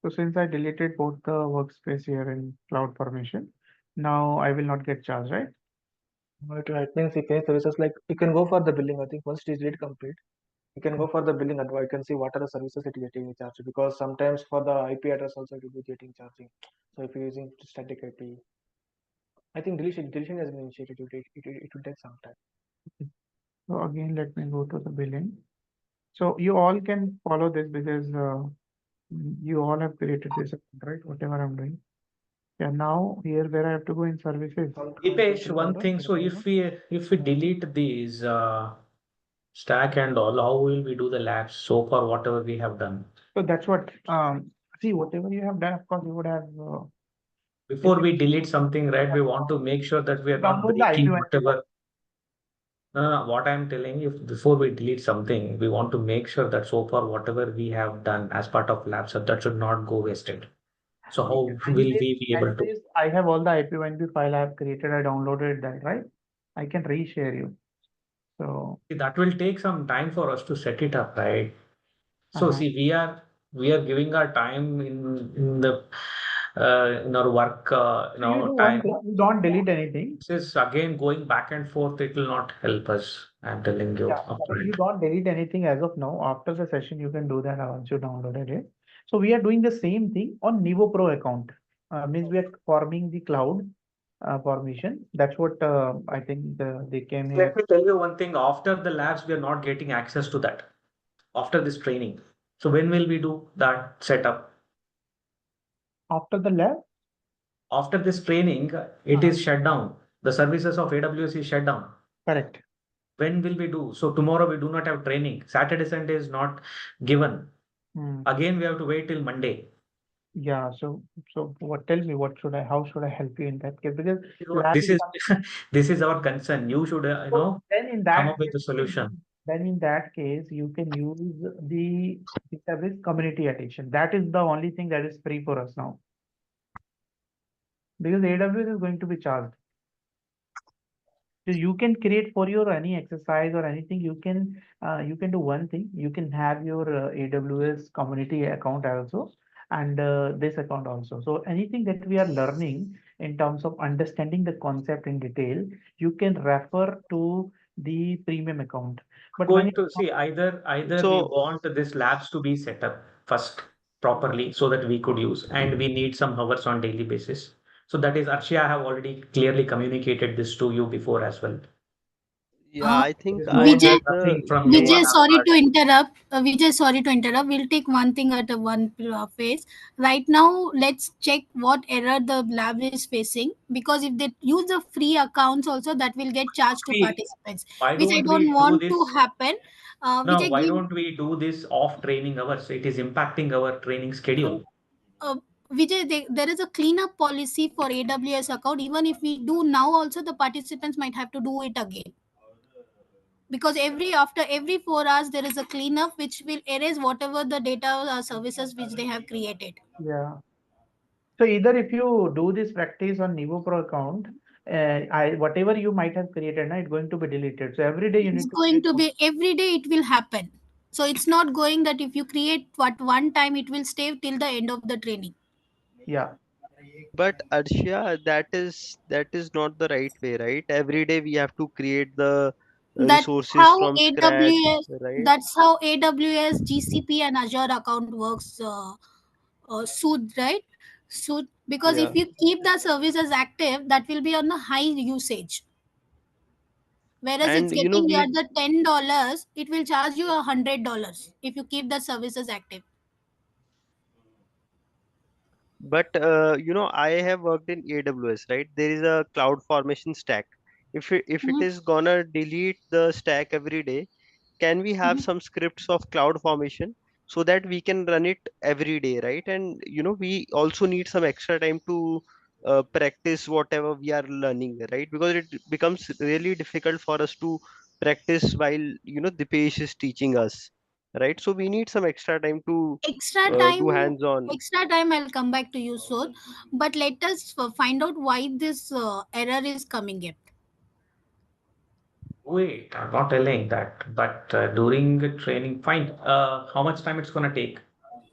So since I deleted both the workspace here in cloud formation, now I will not get charged, right? It means if any services like you can go for the billing. I think once it is delete complete, you can go for the billing. Otherwise, you can see what are the services it is getting charged because sometimes for the IP address also it will be getting charging. So if you're using static IP, I think deletion has been initiated. It will take some time. So again, let me go to the billing. So you all can follow this because you all have created this, right? Whatever I'm doing. Yeah, now here where I have to go in services. Dipesh, one thing. So if we delete these stack and all, how will we do the labs so far? Whatever we have done. So that's what. See, whatever you have done, of course, you would have. Before we delete something, right? We want to make sure that we are not Download the breaking IP whatever. No, what I'm telling, if before we delete something, we want to make sure that so far whatever we have done as part of labs, that should not go wasted. So how will we be able to? I have all the IP1B file I have created. I downloaded that, right? I can reshare you. So See, that will take some time for us to set it up, right? So see, we are We are giving our time in the in our work So you do one time. thing, you don't delete anything. This is again going back and forth. It will not help us. I'm telling you Yeah, you upfront. don't delete anything as of now. After the session, you can do that once you downloaded it. So we are doing the same thing on Nivo Pro account. Means we are forming the cloud formation. That's what I think they came here. Let me tell you one thing. After the labs, we are not getting access to that. After this training. So when will we do that setup? After the lab? After this training, it is shut down. The services of AWS is shut down. Correct. When will we do? So tomorrow we do not have training. Saturday, Sunday is not given. Again, we have to wait till Monday. Yeah, so what, tell me, how should I help you in that case? Because lab This is is this is our concern. You should then in come that up with a case, solution. then in that case, you can use the service community edition. That is the only thing that is free for us now. Because AWS is going to be charged. So you can create for your any exercise or anything. You can do one thing. You can have your AWS community account also, and this account also. So anything that we are learning in terms of understanding the concept in detail, you can refer to the premium account. But when Going to see either we So want this labs to be set up first properly so that we could use, and we need some hours on daily basis. So that is actually I have already clearly communicated this to you before as well. yeah, I think No I one Vijay, has have the nothing from you. I Vijay, have sorry heard. to interrupt. Vijay, sorry to interrupt. We'll take one thing at a one phase. Right now, let's check what error the lab is facing. Because if they use the free accounts, also that will get charged to participants, Why which I don't don't we do want to this? happen. No, Vijay, why give. don't we do this off training hours? It is impacting our training schedule. Uh, Vijay, there is a cleanup policy for AWS account. Even if we do now, also the participants might have to do it again. Because after every 4 hours there is a cleanup which will erase whatever the data services which they have created. Yeah. So either if you do this practice on Nivo Pro account, whatever you might have created, it's going to be deleted. So every day you It's need to going create to one. be every day it will happen. So it's not going that if you create what one time it will stay till the end of the training. Yeah. but Arshia, that is not the right way, right? Every day we have to create the That's resources how from scratch, AWS right? that's how AWS, GCP and Azure account works, suit, right? So because if Yeah. you keep the services active, that will be on a high usage. Whereas it's And getting you we at the $10, it will charge you $100 if you keep the services active. But I have worked in AWS, right? There is a cloud formation stack. If it Mhm. is gonna delete the stack every day, can we have Mhm. some scripts of cloud formation so that we can run it every day, right? And we also need some extra time to practice whatever we are learning, right? Because it becomes really difficult for us to practice while Dipesh is teaching us, right? So we need some extra time to extra time do hands-on. extra time I'll come back to you soon, but let us find out why this error is coming in. Wait, I'm not telling that, but during the training, fine. How much time it's gonna take?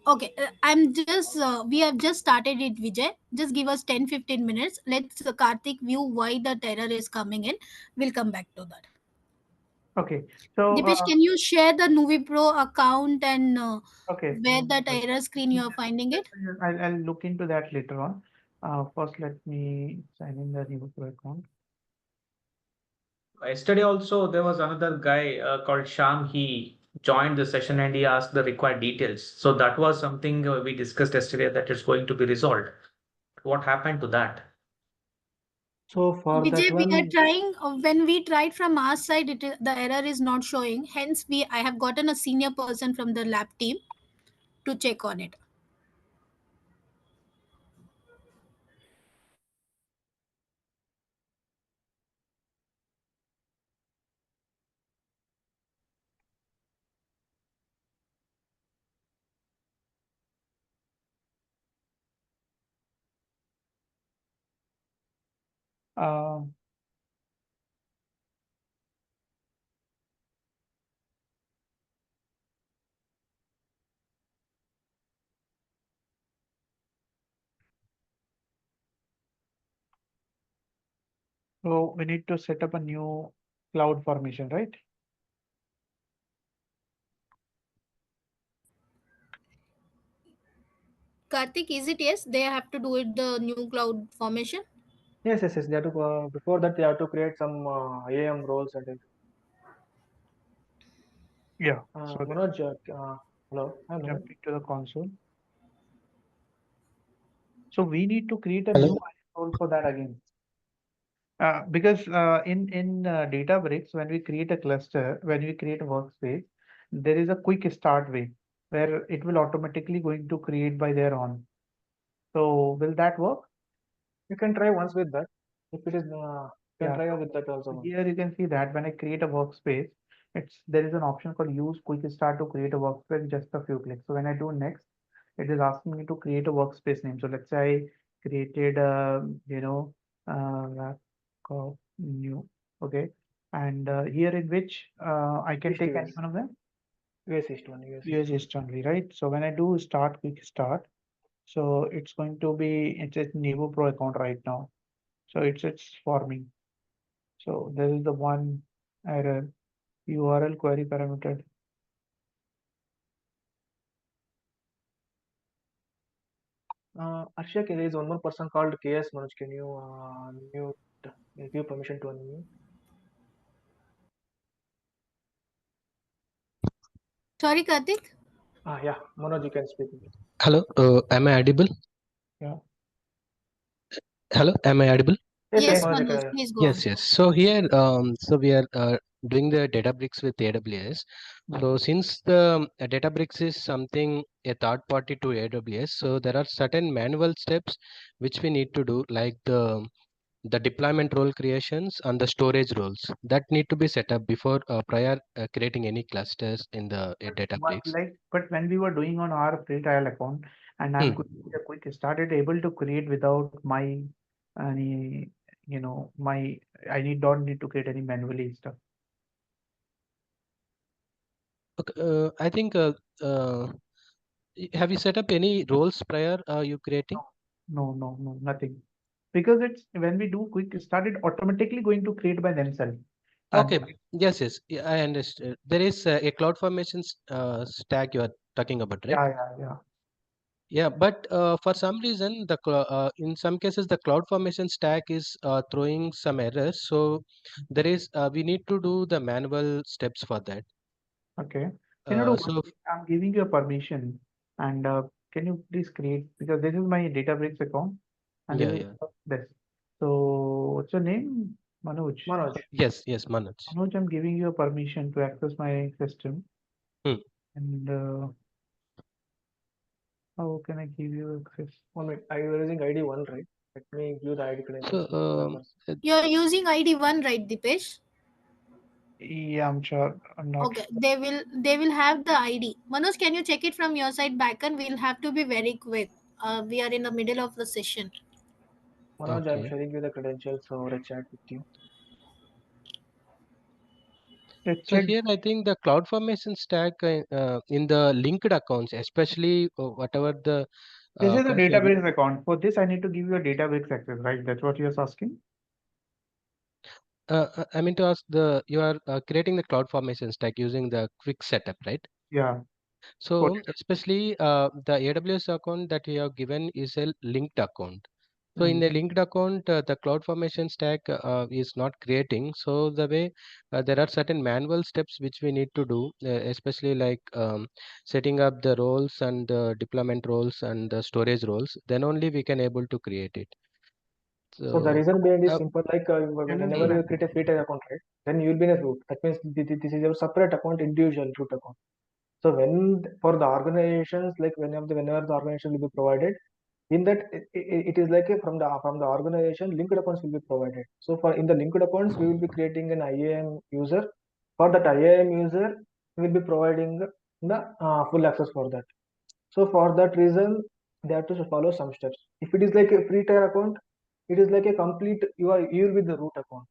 Okay, I'm just we have just started it, Vijay. Just give us 10-15 minutes. Let's Karthik view why the error is coming in. We'll come back to that. Okay. So Dipesh, can you share the Nuvi Pro account and okay. where that error screen you are finding it? I'll look into that later on. First, let me sign in the Nivo Pro account. Yesterday also there was another guy called Sham. He joined the session and he asked the required details. So that was something we discussed yesterday that is going to be resolved. What happened to that? So for that Vijay, we are one, trying. When we tried from our side, the error is not showing. Hence, I have gotten a senior person from the lab team to check on it. Uh, So we need to set up a new cloud formation, right? Karthik, is it yes? They have to do it the new cloud formation. Yes, yes, yes. They have to before that they have to create some IAM roles and everything. Yeah. So Manoj, hello, hi Manoj. jumping to the console. So we need to create a Hello. new role for that again. Because in Databricks, when we create a cluster, when we create a workspace, there is a quick start way where it will automatically going to create by their own. So will that work? You can try once with that. If it is, you can Yeah. try with that also. once. Here you can see that when I create a workspace, there is an option called use quick start to create a workspace in just a few clicks. So when I do next, it is asking me to create a workspace name. So let's say I created new, okay, and here in which I can East take any US. one of them. US East one, US US East one. East only, right? So when I do start quick start, so it's going to be it's a Nevo Pro account right now. So it's forming. So there is the one error. URL query parameter. Arshak, there is one more person called KS Manoj. Can you mute? Give permission to unmute. Sorry, Karthik. Yeah, Manoj, you can speak. Hello, am I audible? Yeah. Hello, am I audible? Yes, Yes, Manoj, Manoj, can. please go on. Yes, yes. So here, so we are doing the Databricks with AWS. So since the Databricks is something a third party to AWS, so there are certain manual steps which we need to do, like the deployment role creations and the storage roles that need to be set up before prior creating any clusters in the Databricks. But when we were doing on our free trial account, and I'm quick started able to create without my any my don't need to create any manually stuff. Okay, I think have you set up any roles prior you creating? No, nothing. Because it's when we do quick start, it automatically going to create by themselves. Okay, yes, yes, yeah, I understand. There is a cloud formation stack you are talking about, right? Yeah. Yeah, but for some reason, in some cases the cloud formation stack is throwing some errors. So there is we need to do the manual steps for that. Okay. Can you do one So thing? I'm giving you a permission, and can you please create, because this is my Databricks account, and yeah, this is yeah. this. So what's your name? Manoj. Manoj. Yes, yes, Manoj. Manoj, I'm giving you a permission to access my system. Hmm. And how can I give you access? 1 minute. Are you using ID 1, right? Let me give the ID credentials to another person. You're using ID 1, right, Dipesh? Yeah, I'm sure. I'm not Okay, they will have the ID. Manoj, can you check it from your side back, and we'll have to be very quick. We are in the middle of the session. Manoj, I'm Okay. sharing you the credentials over a chat with you. So here I think the cloud formation stack in the linked accounts, especially whatever the This is a accounts we are Databricks account. For this, I need to give you a Databricks access, right? That's what you're asking? I mean to ask you are creating the cloud formation stack using the quick setup, right? Yeah. So especially the AWS account that you have given is a linked account. So in a linked account, the cloud formation stack is not creating. So the way there are certain manual steps which we need to do, especially like setting up the roles and the deployment roles and the storage roles. Then only we can able to create it. So the So reason behind is simple, like whenever Hmm. you create a free tier account, right, then you will be in a root. That means this is your separate account, individual root account. So when for the organizations, like whenever the organization will be provided, in that it is like from the organization linked accounts will be provided. So for in the linked accounts, we will be creating an IAM user. For that IAM user, we will be providing the full access for that. So for that reason, they have to follow some steps. If it is like a free tier account, it is like a complete you will be the root account.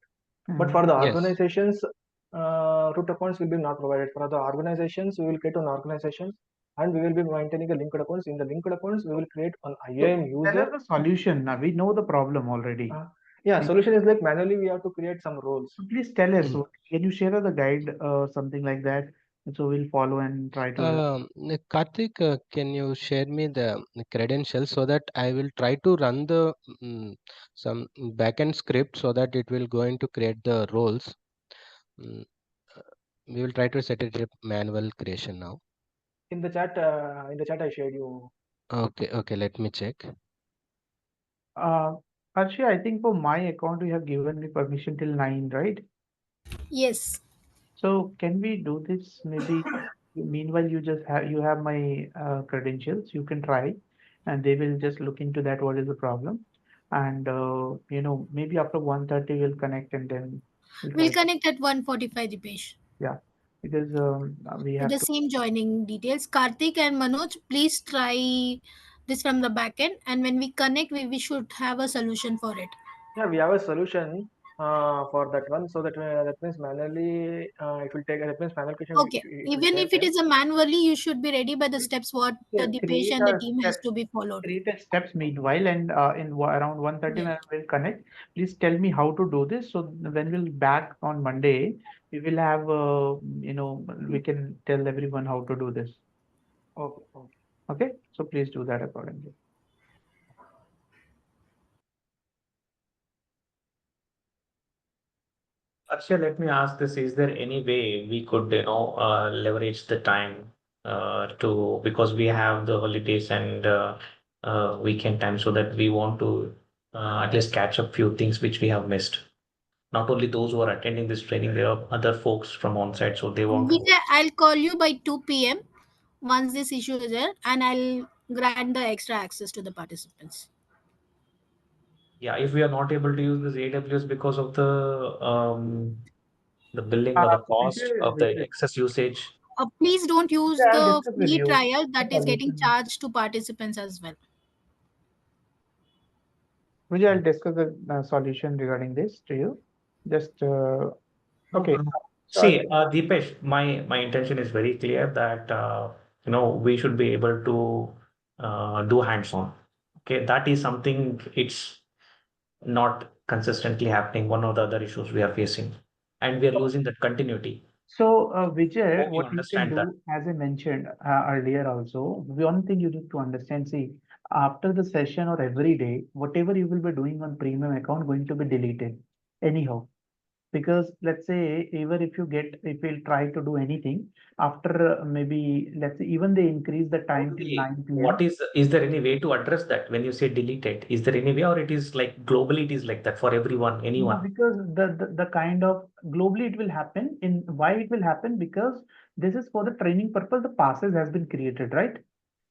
But for the Yes. organizations, root accounts will be not provided. For the organizations, we will create an organization and we will be maintaining a linked accounts. In the linked accounts, we will create an IAM Tell us user. the solution. Now we know the problem already. Yeah, solution is like manually we have to create some roles. So please tell us, Mm. can you share us the guide or something like that? So we'll follow and try to. Karthik, can you share me the credentials so that I will try to run the some backend script so that it will going to create the roles. Mm, uh, we will try to set it up manual creation now. In the chat, I shared you. Okay, okay, let me check. Arshi, I think for my account you have given me permission till 9, right? Yes. So can we do this maybe? Meanwhile, you have my credentials. You can try, and they will just look into that. What is the problem? And maybe after 1:30 we'll connect and then we'll We'll try. connect at 1:45, Dipesh. Yeah, because we With have the to. same joining details. Karthik and Manoj, please try this from the backend, and when we connect, we should have a solution for it. Yeah, we have a solution for that one. So that means manually it will take. That means manual question Okay. it will Even take if it time. is a manually, you should be ready by the steps what Dipesh Create and the a team has step, to be followed. create a steps meanwhile, and around 1:30 Yeah. when we'll connect. Please tell me how to do this. So when we'll back on Monday, we will have we can tell everyone how to do this. Okay, okay. Okay, so please do that accordingly. Akshay, let me ask this. Is there any way we could, leverage the time because we have the holidays and weekend time so that we want to at least catch up few things which we have missed. Not only those who are attending this training, there are other folks from on-site, so they want to. I'll call you by 2 p.m. once this issue is there, and I'll grant the extra access to the participants. Yeah, if we are not able to use this AWS because of the billing or the cost Vijay, of the excess usage. Please don't use I'll the discuss with free you trial the that is getting solution. charged to participants as well. Vijay, I'll discuss the solution regarding this to you. Just No, okay. no. So I'll See, Deepesh, my intention is very clear that we should be able to do hands-on. Okay, that is something it's not consistently happening. One of the other issues we are facing, and we are losing that continuity. So, Vijay, Hope you what you can understand that. do, as I mentioned earlier also, one thing you need to understand, see, after the session or every day, whatever you will be doing on premium account going to be deleted anyhow. Because let's say, even if you'll try to do anything after maybe, let's say, even they increase the How time do till we, 9 what p.m. is there any way to address that when you say deleted? Is there any way, or it is like globally it is like that for everyone, No, anyone? because the kind of globally it will happen in why it will happen because this is for the training purpose, the passes has been created, right?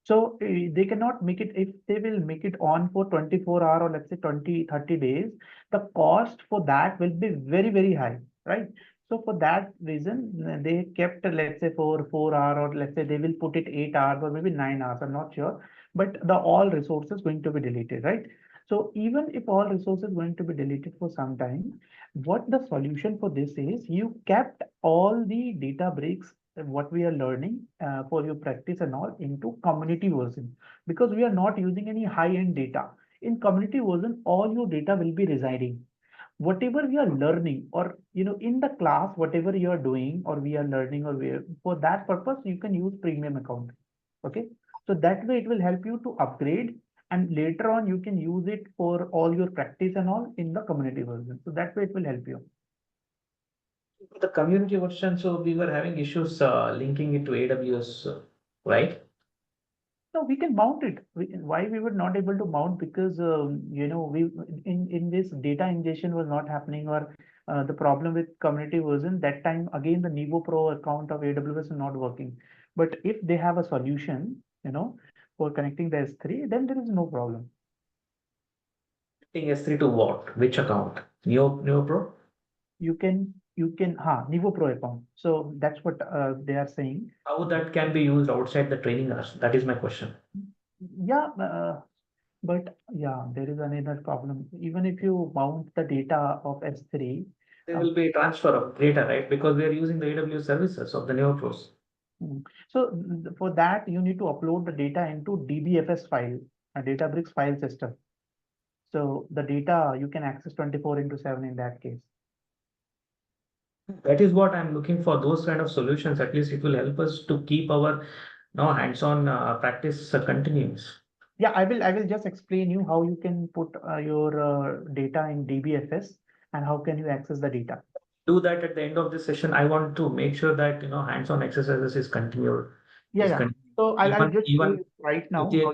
So they cannot make it if they will make it on for 24 hour or let's say 20, 30 days, the cost for that will be very, very high, right? So for that reason, they kept, let's say for 4 hour or let's say they will put it 8 hours or maybe 9 hours, I'm not sure, but the all resources going to be deleted, right? So even if all resources going to be deleted for some time, what the solution for this is you kept all the data breaks what we are learning for your practice and all into community version because we are not using any high-end data. In community version, all your data will be residing. Whatever we are learning or in the class, whatever you are doing or we are learning or for that purpose, you can use premium account. Okay. So that way it will help you to upgrade and later on you can use it for all your practice and all in the community version. So that way it will help you. The community version, so we were having issues linking it to AWS, right? No, we can mount it. Why we were not able to mount because we in this data ingestion was not happening or the problem with community version that time again the Nevo Pro account of AWS is not working. But if they have a solution, for connecting the S3, then there is no problem. Connecting S3 to what? Which account? Neo Pro? You can Nevo Pro account. So that's what they are saying. How that can be used outside the training hours? That is my question. Yeah, but yeah, there is another problem. Even if you mount the data of S3, There will be a transfer of data, right? Because we are using the AWS services of the Neo Pros. so for that, you need to upload the data into DBFS file, a Databricks file system. So the data you can access 24/7 in that case. That is what I'm looking for, those kind of solutions. At least it will help us to keep our hands-on practice continuous. Yeah, I will just explain you how you can put your data in DBFS and how can you access the data. Do that at the end of this session. I want to make sure that hands-on exercises is continued. Yeah. So I'll just show Even you right now how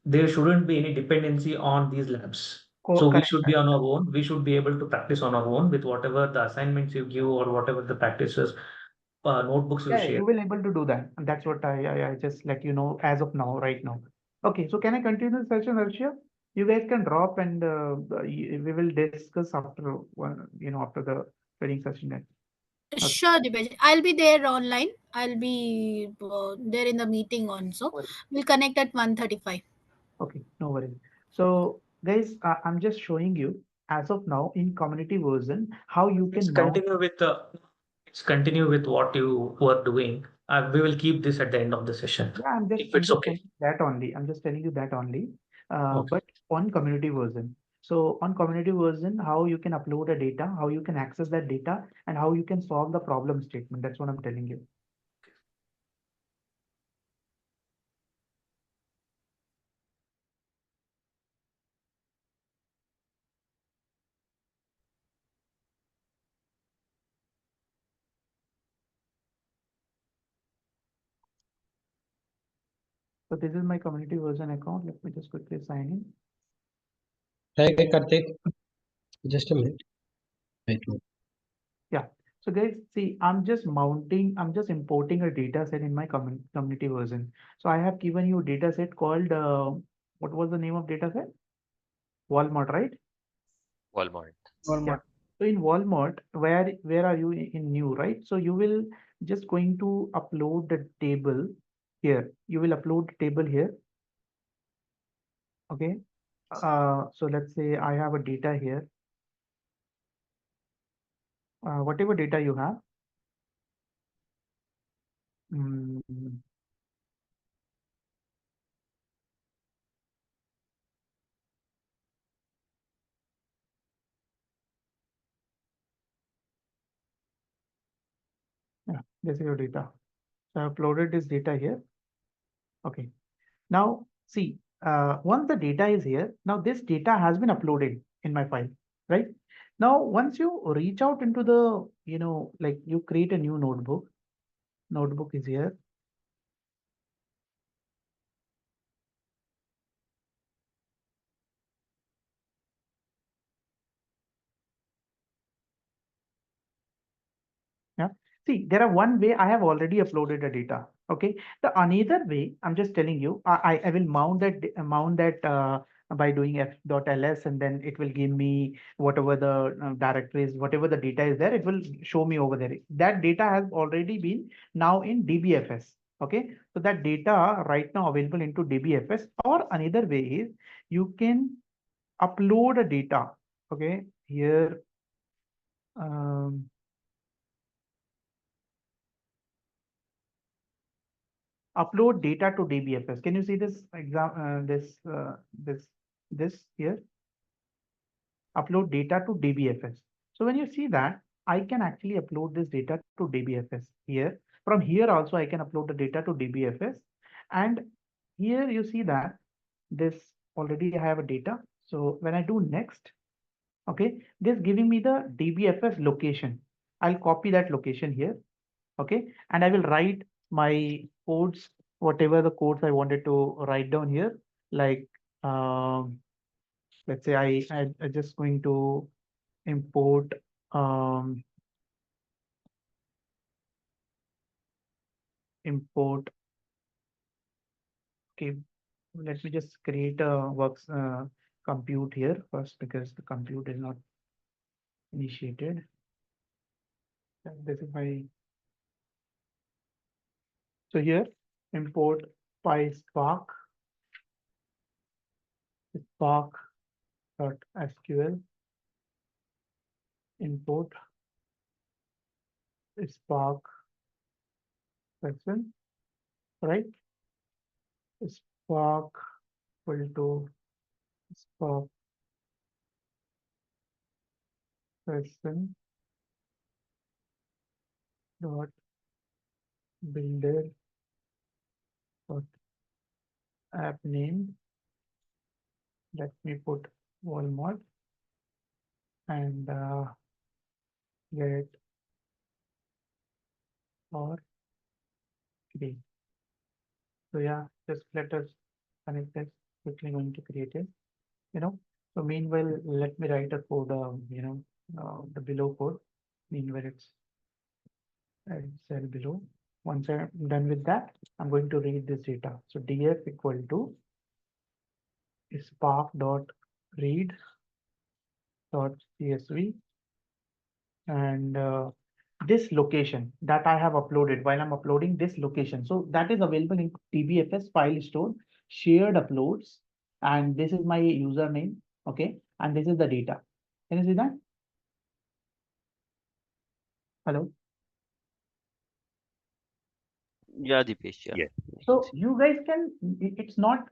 there shouldn't be any dependency on these labs. So we correct. should be on our own. We should be able to practice on our own with whatever the assignments you give or whatever the practices notebooks you Yeah, share. you will able to do that. And that's what I just let you know as of now, right now. Okay, so can I continue the session, Arshia? You guys can drop and we will discuss after one, after the training session then. Sure, Dipesh. I'll be there online. I'll be there in the meeting also. We'll connect at 1:35. Okay, no worries. So guys, I'm just showing you as of now in community version how you Let's can now. continue with what you were doing. We will keep this at the end of the session. Yeah, I'm If just it's okay. telling that only. I'm just telling you that only. Okay. But on community version. So on community version, how you can upload a data, how you can access that data, and how you can solve the problem statement. That's what I'm telling you. So this is my community version account. Let me just quickly sign in. Hey, Karthik, just a minute. Wait. Yeah. So guys, see, I'm just importing a data set in my community version. So I have given you a data set called, what was the name of data set? Walmart, right? Walmart. Yeah. So in Walmart, where are you in new, right? So you will just going to upload the table here. You will upload the table here. Okay. So let's say I have a data here. Whatever data you have. Mm, yeah, this is your data. So I uploaded this data here. Okay. Now see, once the data is here, now this data has been uploaded in my file, right? Now, once you reach out into the, like you create a new notebook. Notebook is here. Yeah. See, there are one way I have already uploaded the data. Okay. The another way, I'm just telling you, I will mount that by doing f.ls, and then it will give me whatever the directories, whatever the data is there, it will show me over there. That data has already been now in DBFS. Okay. So that data right now available into DBFS, or another way is you can upload a data. Okay. Here, upload data to DBFS. Can you see this this here? Upload data to DBFS. So when you see that, I can actually upload this data to DBFS here. From here also, I can upload the data to DBFS. And here you see that this already I have a data. So when I do next, okay, this giving me the DBFS location. I'll copy that location here. Okay, and I will write my codes, whatever the codes I wanted to write down here, like let's say I just going to import import. Okay, let me just create a works compute here first, because the compute is not initiated. This is my, so here import PySpark spark.sql, import Spark section, right? Spark equal to Spark person dot builder dot app name. Let me put Walmart and get or create. So yeah, just let us connect this. Quickly going to create it. So meanwhile, let me write a code. The below code. Meanwhile, it's at cell below. Once I'm done with that, I'm going to read this data. So df equal to spark dot read dot csv and this location that I have uploaded while I'm uploading this location. So that is available in TBFS file store, shared uploads, and this is my username. Okay, and this is the data. Can you see that? Hello. Yeah, Dipesh. Yeah. Yeah. So you guys can, it's not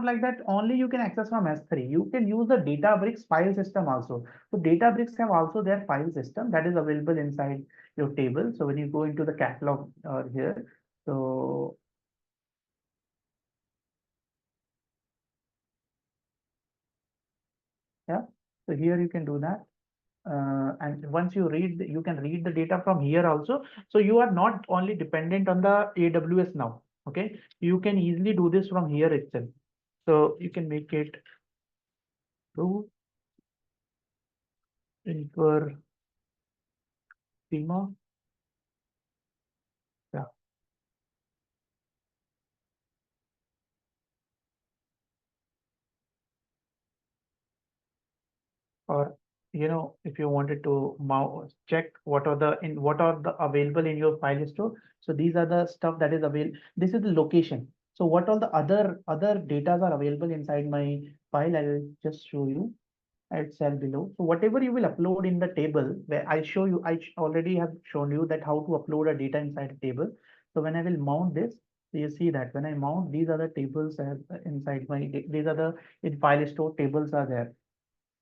like that only you can access from S3. You can use the Databricks file system also. So Databricks have also their file system that is available inside your table. So when you go into the catalog here, so yeah, so here you can do that. And once you read, you can read the data from here also. So you are not only dependent on the AWS now. Okay, you can easily do this from here itself. So you can make it true infer schema. Yeah. Or if you wanted to check what are the available in your file store. So these are the stuff that is available. This is the location. So what all the other data are available inside my file, I will just show you at cell below. So whatever you will upload in the table, where I show you, already have shown you that how to upload a data inside a table. So when I will mount this, so you see that when I mount, these are the tables inside these are the in file store tables are there.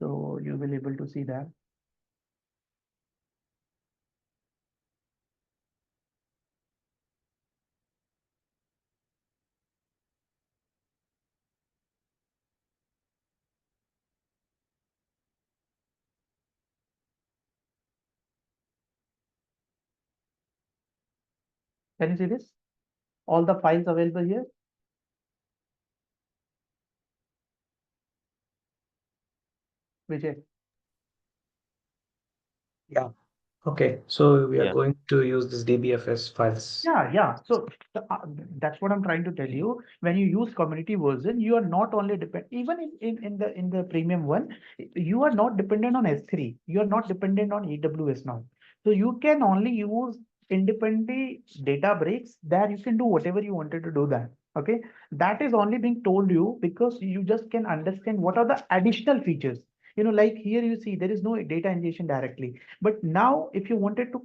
So you will able to see that. Can you see this? All the files available here. Vijay. Yeah. Okay. So we are Yeah. going to use this DBFS files. Yeah. So that's what I'm trying to tell you. When you use community version, you are not only depend, even in the premium one, you are not dependent on S3. You are not dependent on AWS now. So you can only use independently data breaks. There you can do whatever you wanted to do that. Okay. That is only being told you because you just can understand what are the additional features. Like here you see there is no data ingestion directly. But now if you wanted to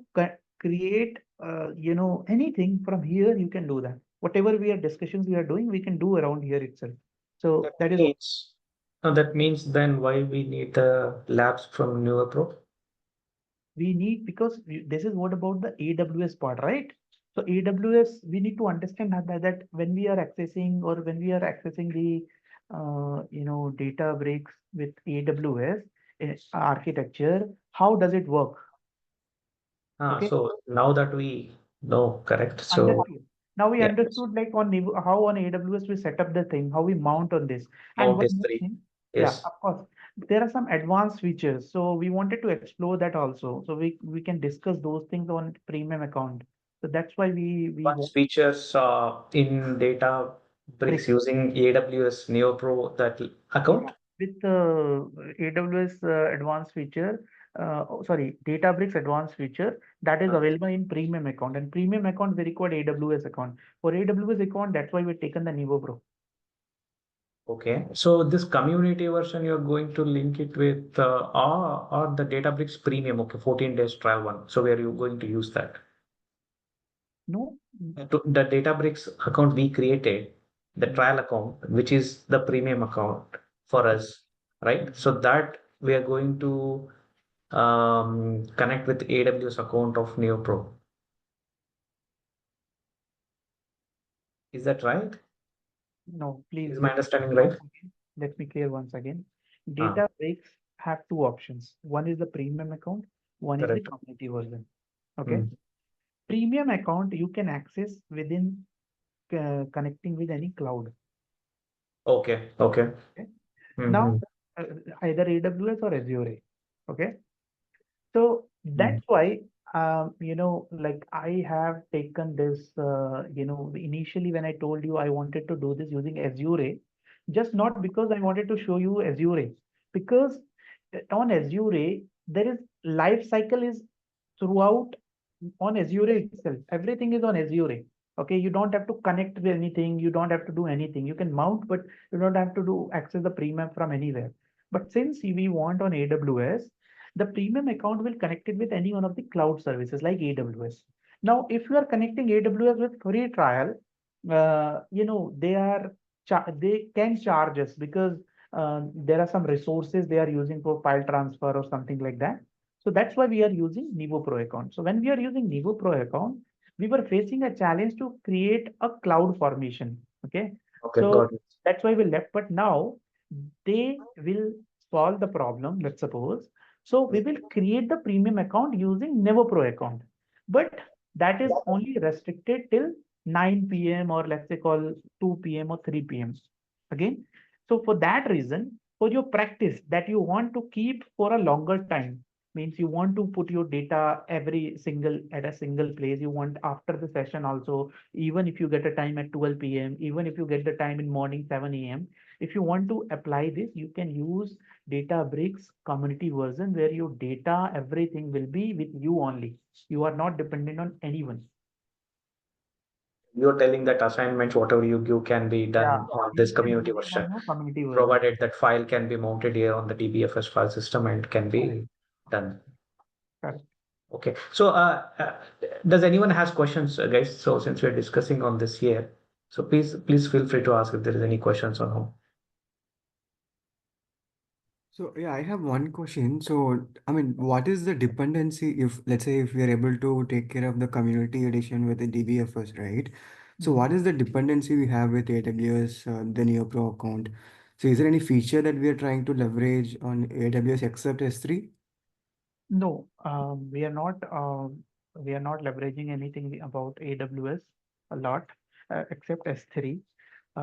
create anything from here, you can do that. Whatever discussions we are doing, we can do around here itself. So that is means, that means then why we need the labs from Newer Pro? we need, because this is what about the AWS part, right? So AWS, we need to understand that when we are accessing the data breaks with AWS architecture, how does it work? Okay. So now that we know, correct? So Understood. Now we yeah, understood like how on AWS we set up the thing, how we mount on this. And count one is more three. thing, yeah, Yes. of course, there are some advanced features. So we wanted to explore that also. So we can discuss those things on premium account. So that's why we Advanced want features in data bricks bricks. using AWS Neo Pro that account. With AWS advanced feature, sorry, Databricks advanced feature that is available in premium account. And premium account we require AWS account. For AWS account, that's why we've taken the Nevo Pro. Okay, so this community version, you're going to link it with or the Databricks Premium. Okay, 14 days trial one. So where are you going to use that? No, The Databricks account we created, the trial account, which is the premium account for us. right? So that we are going to connect with AWS account of NeoPro. Is that right? No, please Is my let me understanding clear right? once again. Let me clear once again. Ah, Databricks have two options. One is the premium account, one is the correct. community version. Okay. Hmm. Premium account you can access within connecting with any cloud. Okay. Okay. Okay. Hmm. Now, either AWS or Azure. Okay. So Hmm. that's why, like I have taken this, initially when I told you I wanted to do this using Azure, just not because I wanted to show you Azure, because on Azure, there is life cycle is throughout on Azure itself. Everything is on Azure. Okay, you don't have to connect with anything. You don't have to do anything. You can mount, but you don't have to do access the premium from anywhere. But since we want on AWS, the premium account will connect it with any one of the cloud services like AWS. Now, if you are connecting AWS with free trial, they can charge us because there are some resources they are using for file transfer or something like that. So that's why we are using Nevo Pro account. So when we are using Nevo Pro account, we were facing a challenge to create a cloud formation. Okay. Okay. So Got it. that's why we left. But now they will solve the problem, let's suppose. So we will create the premium account using Nevo Pro account. But that is only restricted till 9 p.m. or let's say call 2 p.m. or 3 p.m. Again. So for that reason, for your practice that you want to keep for a longer time, means you want to put your data every single at a single place. You want after the session also, even if you get a time at 12 p.m., even if you get the time in morning 7 a.m. If you want to apply this, you can use Databricks community version where your data, everything will be with you only. You are not dependent on anyone. You're telling that assignments, whatever you give, can be done Yeah, on you this can community do it on version, your community version. provided that file can be mounted here on the DBFS file system and can be done. Correct. Okay. So, does anyone has questions, guys? So, since we're discussing on this here, so please feel free to ask if there is any questions on home. So yeah, I have one question. So I mean, what is the dependency if let's say if we are able to take care of the community edition with the DBFS, right? So what is the dependency we have with AWS, the NeoPro account? So is there any feature that we are trying to leverage on AWS except S3? No, we are not leveraging anything about AWS a lot, except S3.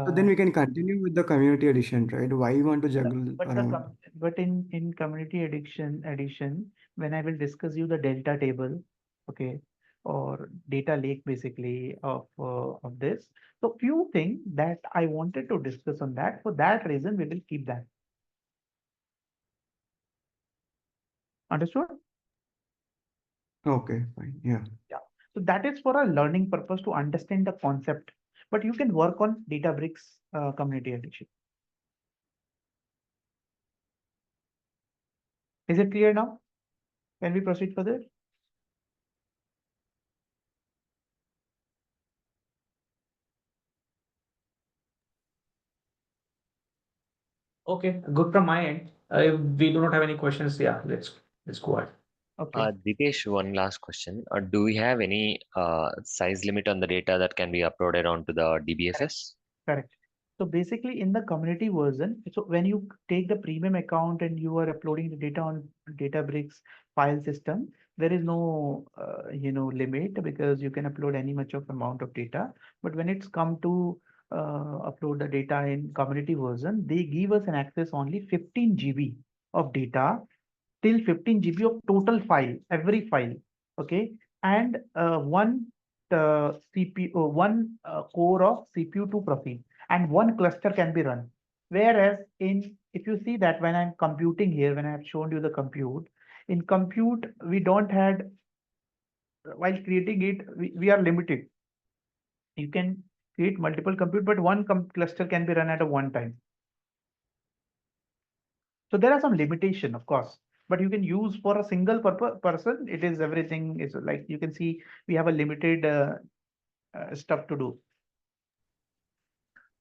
So then we can continue with the community edition, right? Why you want to juggle But around? but in community edition, when I will discuss you the delta table, okay, or data lake basically of this. So few things that I wanted to discuss on that. For that reason, we will keep that. Understood? Okay, fine. Yeah. Yeah. So that is for a learning purpose to understand the concept. But you can work on Databricks community edition. Is it clear now? Can we proceed further? Okay, good from my end. If we do not have any questions, yeah, let's go ahead. Okay. Dipesh, one last question. Do we have any size limit on the data that can be uploaded onto the DBFS? Correct. So basically in the community version, so when you take the premium account and you are uploading the data on Databricks file system, there is no limit because you can upload any much of amount of data. But when it's come to upload the data in community version, they give us an access only 15 GB of data till 15 GB of total file, every file. Okay. And one CPU, one core of CPU to proceed, and one cluster can be run. Whereas if you see that when I'm computing here, when I have shown you the compute, in compute, we don't had, while creating it, we are limited. You can create multiple compute, but one cluster can be run at a one time. So there are some limitation, of course, but you can use for a single person. It is everything is like you can see we have a limited stuff to do.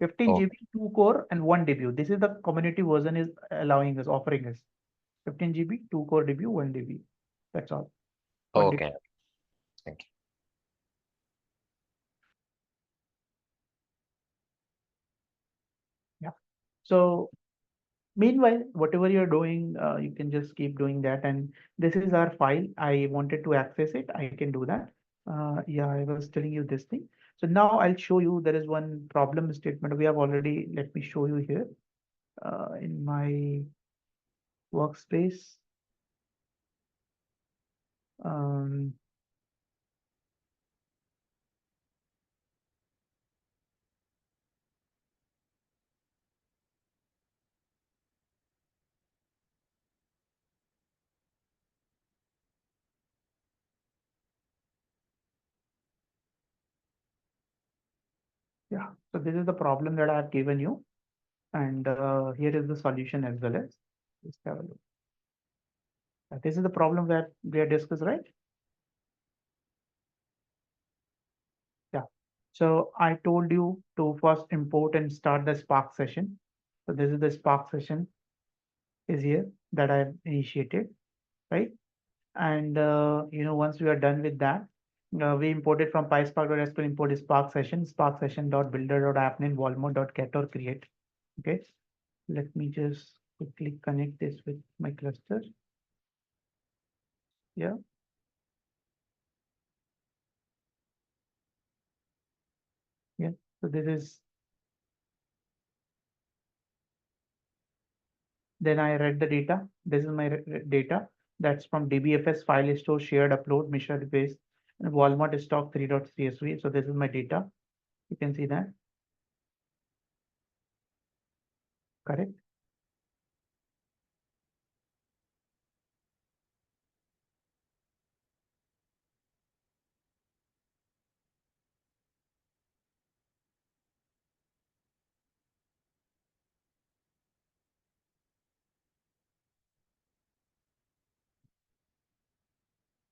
15 Oh. GB, 2 core, and 1 DBU. This is the community version is allowing us, offering us. 15 GB, 2 core DBU, 1 DBU. That's all. One Okay. Thank you. Yeah. So meanwhile, whatever you're doing, you can just keep doing that. And this is our file. I wanted to access it. I can do that. Yeah, I was telling you this thing. So now I'll show you there is one problem statement we have already. Let me show you here in my workspace. Um, yeah, so this is the problem that I have given you. And here is the solution as well as. Just have a look. This is the problem that we have discussed, right? Yeah. So I told you to first import and start the Spark session. So this is the Spark session is here that I've initiated, right? And once we are done with that, we imported from PySpark.sql import Spark session, Spark session.builder.appname walmart.get or create. Okay. Let me just quickly connect this with my cluster. Yeah. Yeah. So this is. Then I read the data. This is my data. That's from DBFS file store shared upload Mishra base and Walmart stock 3.csv. So this is my data. You can see that. Correct.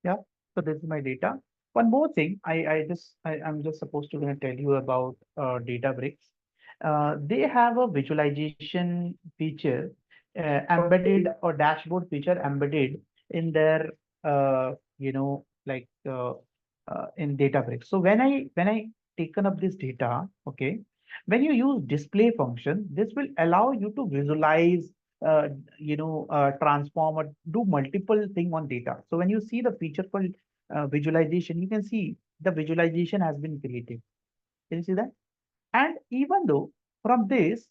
Yeah. So this is my data. One more thing, I'm just supposed to gonna tell you about Databricks. They have a visualization feature embedded or dashboard feature embedded in their in Databricks. So when I taken up this data, okay, when you use display function, this will allow you to visualize transform or do multiple thing on data. So when you see the feature called visualization, you can see the visualization has been created. Can you see that? And even though from this,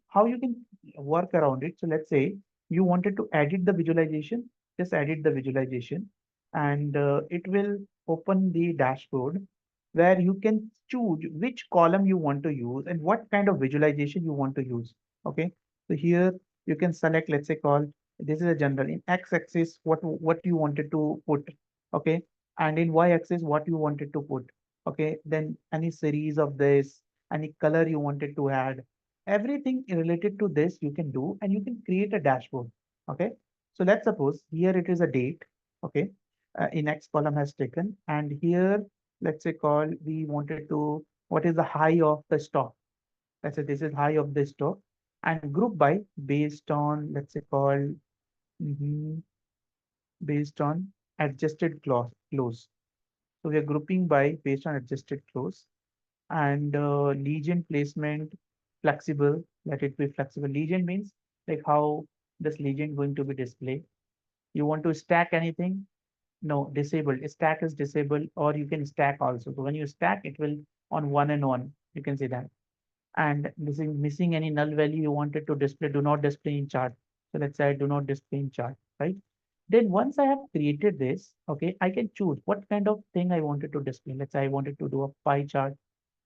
how you can work around it. So let's say you wanted to edit the visualization, just edit the visualization, and it will open the dashboard where you can choose which column you want to use and what kind of visualization you want to use. Okay, so here you can select, let's say, call this is a general in x-axis what you wanted to put. Okay, and in y-axis what you wanted to put. Okay, then any series of this, any color you wanted to add, everything related to this you can do, and you can create a dashboard. Okay, so let's suppose here it is a date. Okay, in X column has taken, and here let's say call we wanted to what is the high of the stock. Let's say this is high of the stock, and group by based on let's say call mhm, based on adjusted close. So we are grouping by based on adjusted close, and legion placement flexible, let it be flexible. Legion means like how this legion going to be displayed. You want to stack anything? No, disabled. Stack is disabled, or you can stack also. So when you stack, it will on one and one. You can see that. And missing any null value you wanted to display, do not display in chart. So let's say I do not display in chart, right? Then once I have created this, okay, I can choose what kind of thing I wanted to display. Let's say I wanted to do a pie chart.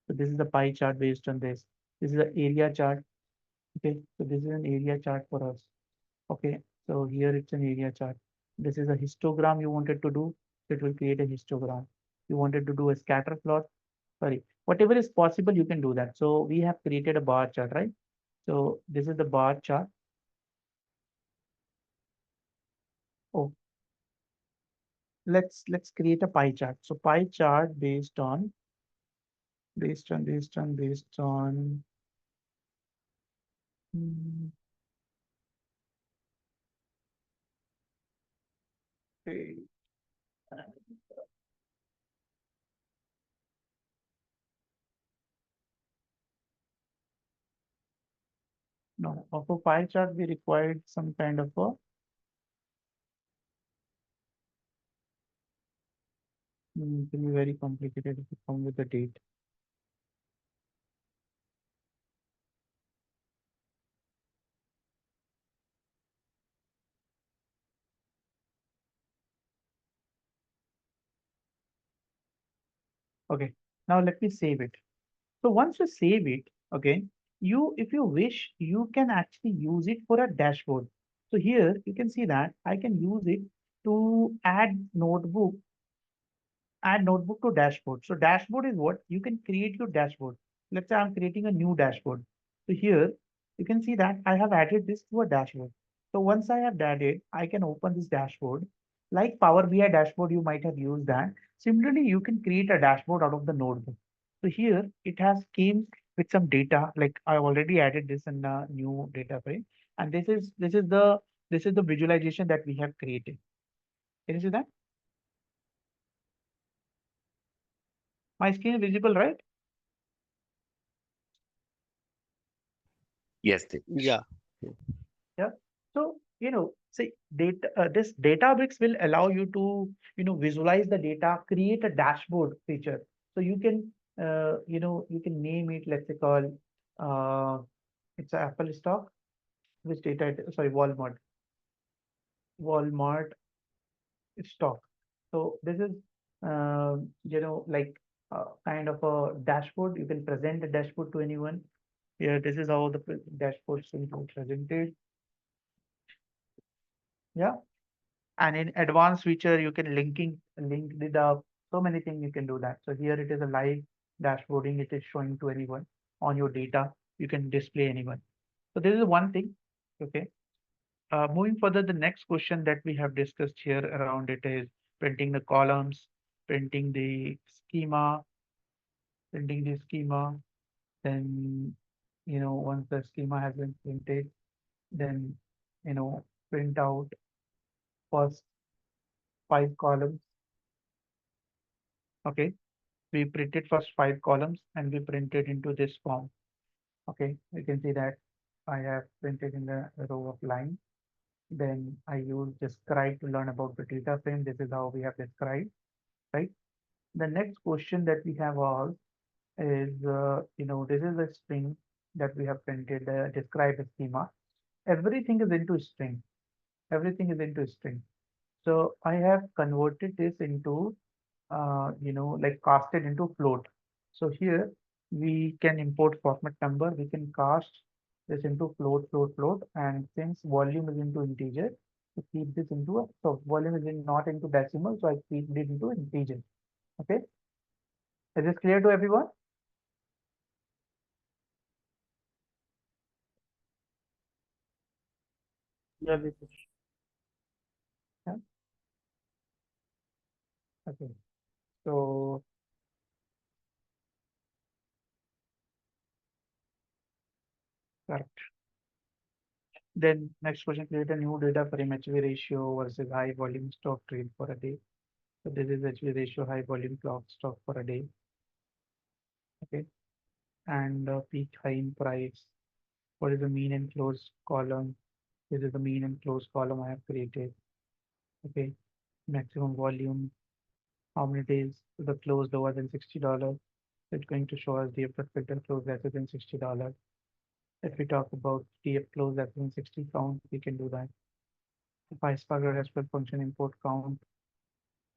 So this is the pie chart based on this. This is the area chart. Okay, so this is an area chart for us. Okay, so here it's an area chart. This is a histogram you wanted to do. So it will create a histogram. You wanted to do a scatter plot. Sorry, whatever is possible, you can do that. So we have created a bar chart, right? So this is the bar chart. Oh, let's create a pie chart. So pie chart based on Mm, okay. No, for pie chart, we required some kind of a it will be very complicated if you come with the date. Okay, now let me save it. So once you save it, okay, if you wish, you can actually use it for a dashboard. So here you can see that I can use it to add notebook to dashboard. So dashboard is what you can create your dashboard. Let's say I'm creating a new dashboard. So here you can see that I have added this to a dashboard. So once I have added, I can open this dashboard. Like Power BI dashboard, you might have used that. Similarly, you can create a dashboard out of the notebook. So here it has came with some data. Like I already added this in the new data frame, and this is the visualization that we have created. Can you see that? My screen is visible, right? Yes, Dev. Yeah. Yeah. So, say this Databricks will allow you to, visualize the data, create a dashboard feature. So you can, you can name it, let's say call, it's a Apple stock, which sorry, Walmart stock. So this is, like kind of a dashboard. You can present the dashboard to anyone. Here, this is how the dashboard will be presented. Yeah. And in advanced feature, you can link it up. So many things you can do that. So here it is a live dashboarding. It is showing to anyone on your data. You can display anyone. So this is one thing. Okay. Moving further, the next question that we have discussed here around it is printing the columns, printing the schema, printing the schema. Then, once the schema has been printed, then, print out first 5 columns. Okay. We printed first 5 columns and we printed into this form. Okay, you can see that I have printed in the row of line. Then I use describe to learn about the data frame. This is how we have described, right? The next question that we have asked is, this is a string that we have printed, describe a schema. Everything is into string. Everything is into string. So I have converted this into like casted into float. So here we can import format number, we can cast this into float, and since volume is into integer, to keep this into so volume is not into decimal, so I keep it into integer. Okay, is this clear to everyone? Yeah, this is. Yeah. Okay, so correct. Then next question, create a new data frame HV ratio versus high volume stock trade for a day. So this is HV ratio, high volume clock stock for a day. Okay, and peak high in price. What is the mean and close column? This is the mean and close column I have created. Okay, maximum volume. How many days the close lower than $60? It's going to show us DF filter close lesser than $60. If we talk about DF close lesser than 60 count, we can do that. If PySpark or SQL function import count,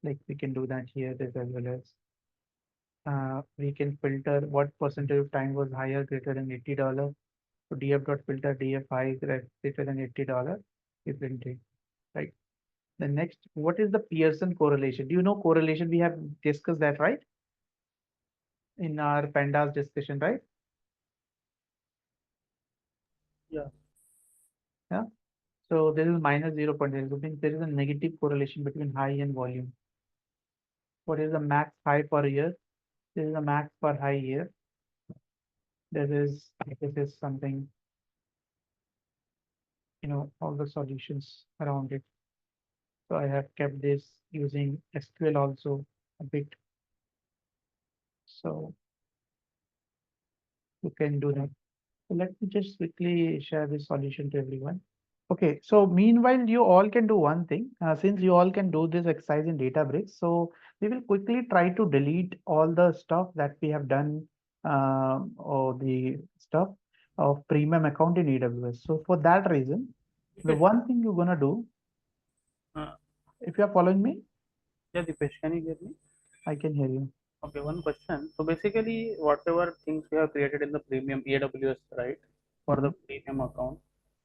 like we can do that here as well as we can filter what percentage of time was higher greater than $80. So df.filter df high greater than $80 is printed, right? The next, what is the Pearson correlation? Do you know correlation? We have discussed that, right? In our pandas discussion, right? Yeah. Yeah. So this is minus 0.0. So means there is a negative correlation between high and volume. What is the max high per year? This is the max per high year. This is something all the solutions around it. So I have kept this using SQL also a bit. So you can do that. So let me just quickly share this solution to everyone. Okay, so meanwhile, you all can do one thing. Since you all can do this exercise in Databricks, so we will quickly try to delete all the stuff that we have done, or the stuff of premium account in AWS. So for that reason, the one thing you're gonna do, if you are following me, Yeah, Dipesh, can you hear me? I can hear you. Okay, one question. So basically, whatever things we have created in the premium AWS, right, for the premium account,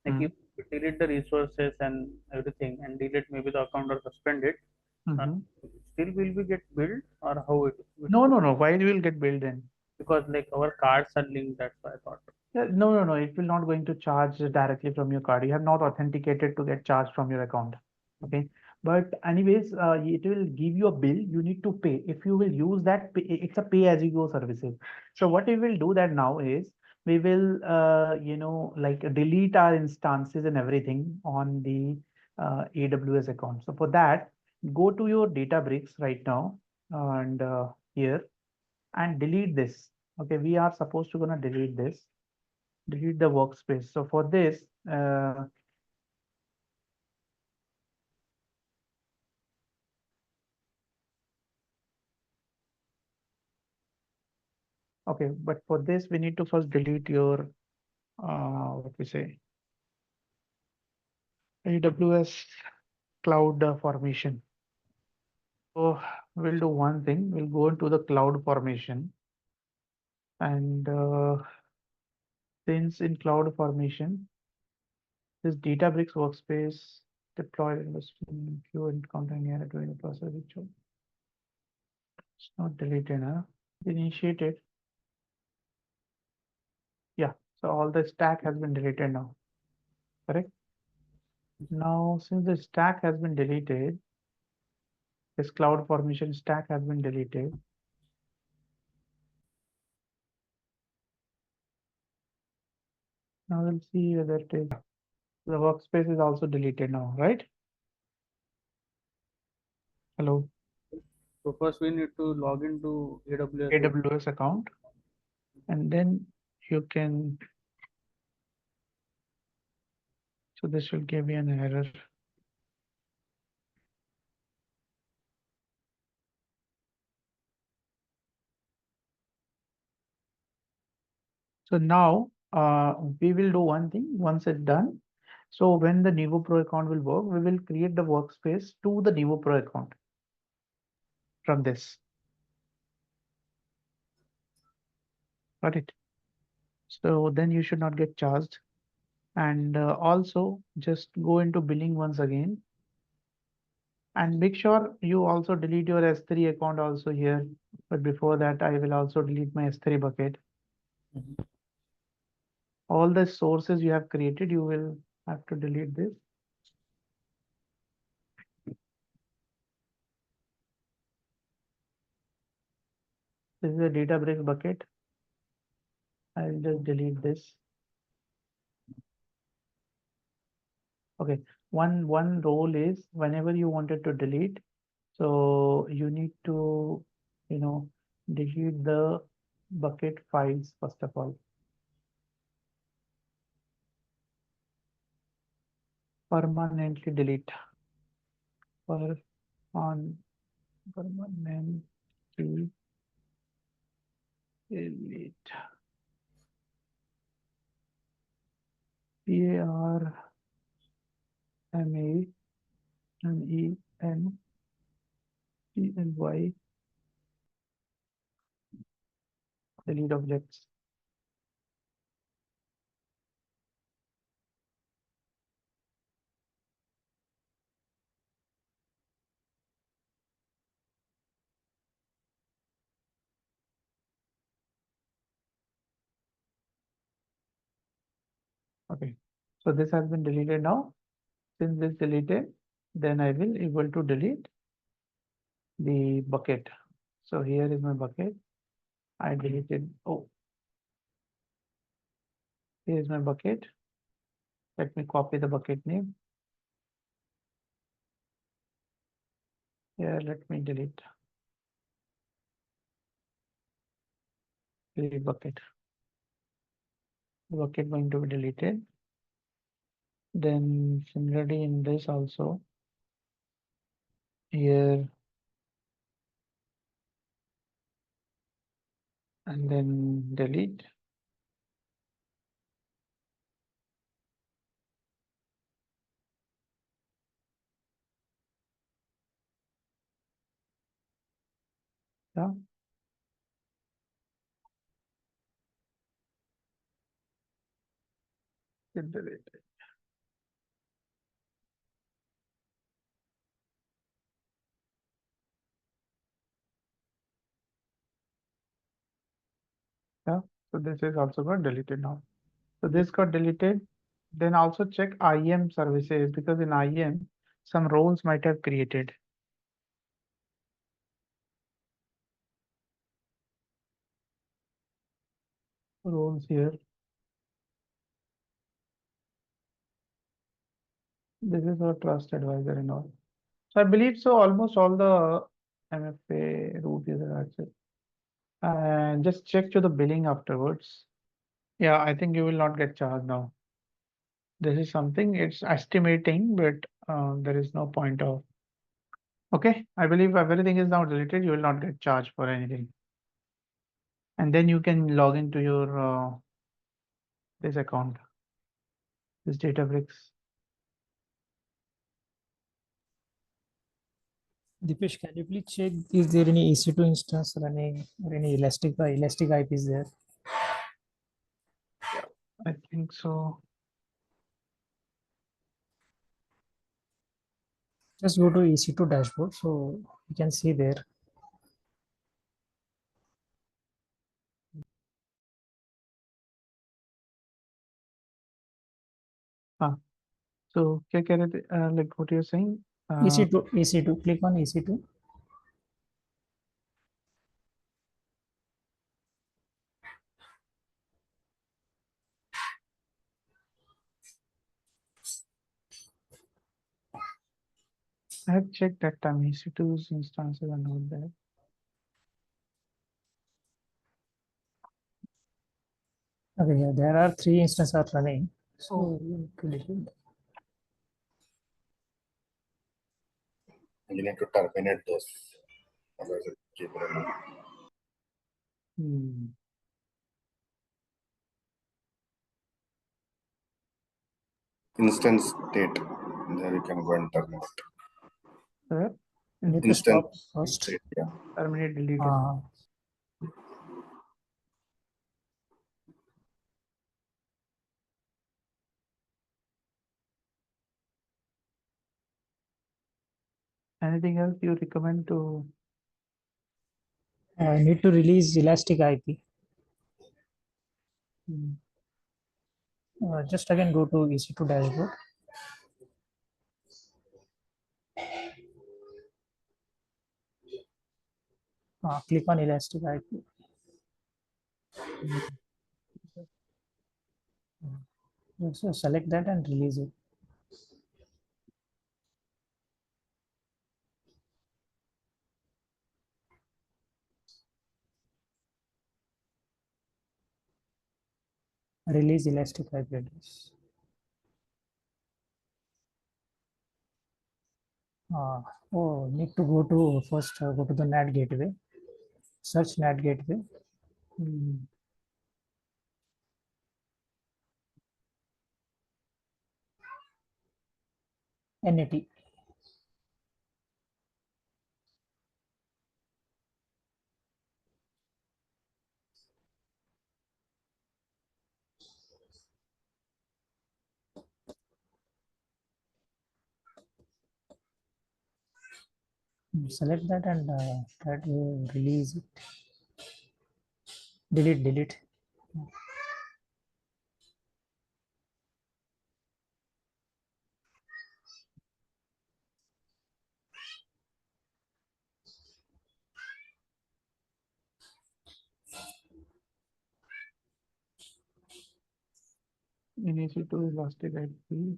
like if we delete the resources and everything, and delete maybe the account or suspend it, still will we get billed or how it? No, no, no. Why you will get billed in? Because like our cards are linked, that's why I thought. Yeah, no, no, no. It will not going to charge directly from your card. You have not authenticated to get charged from your account. Okay. But anyways, it will give you a bill. You need to pay. If you will use that, it's a pay as you go services. So what we will do that now is we will, like delete our instances and everything on the AWS account. So for that, go to your Databricks right now and here and delete this. Okay, we are supposed to gonna delete this. Delete the workspace. So for this, okay, but for this, we need to first delete your, what we say, AWS cloud formation. So we'll do one thing. We'll go into the cloud formation. And since in cloud formation, this Databricks workspace deployed investment queue and counting here during the process, which it's not deleted, huh? Initiated. Yeah, so all the stack has been deleted now, correct? Now, since the stack has been deleted, this cloud formation stack has been deleted. Now we'll see whether it is, the workspace is also deleted now, right? Hello, So first we need to log into AWS. AWS account, and then you can, so this will give you an error. So now we will do one thing once it's done. So when the Nevo Pro account will work, we will create the workspace to the Nevo Pro account from this. Got it? So then you should not get charged. And also just go into billing once again. And make sure you also delete your S3 account also here. But before that, I will also delete my S3 bucket. All the sources you have created, you will have to delete this. This is a Databricks bucket. I will just delete this. Okay, one role is whenever you wanted to delete, so you need to, delete the bucket files first of all. Permanently delete. Permanently delete. PARMANENTLY delete objects. Okay, so this has been deleted now. Since this deleted, then I will able to delete the bucket. So here is my bucket. I deleted. Oh, here is my bucket. Let me copy the bucket name. Here, let me delete bucket. The bucket going to be deleted. Then similarly in this also, here, and then delete. Yeah. Get deleted. Yeah. So this is also got deleted now. So this got deleted. Then also check IAM services, because in IAM some roles might have created. Roles here. This is our trust advisor and all. So I believe so almost all the MFA root user access. And just check to the billing afterwards. Yeah, I think you will not get charged now. This is something it's estimating, but there is no point of. Okay, I believe everything is now deleted. You will not get charged for anything. And then you can log into your this account, this Databricks. Dipesh, can you please check is there any EC2 instance running or any elastic IP is there? Yeah, I think so. Just go to EC2 dashboard, so you can see there. So क्या कह रहे थे, like what you're saying? EC2, click on EC2. I have checked that time EC2's instances are not there. Okay, yeah, there are 3 instances are running. So you need to delete them. You need to terminate those. Otherwise, it keep running. Instance state. There you can go and terminate. Sir, You need to stop first. State, yeah. Terminate, delete. Anything else you recommend to? I need to release elastic IP. Just again go to EC2 dashboard. Click on elastic IP. So select that and release it. Release elastic IP address. Need to go to first go to the NAT gateway. Search NAT gateway. NAT. Select that and try to release it. Delete. in EC2 Elastic IP.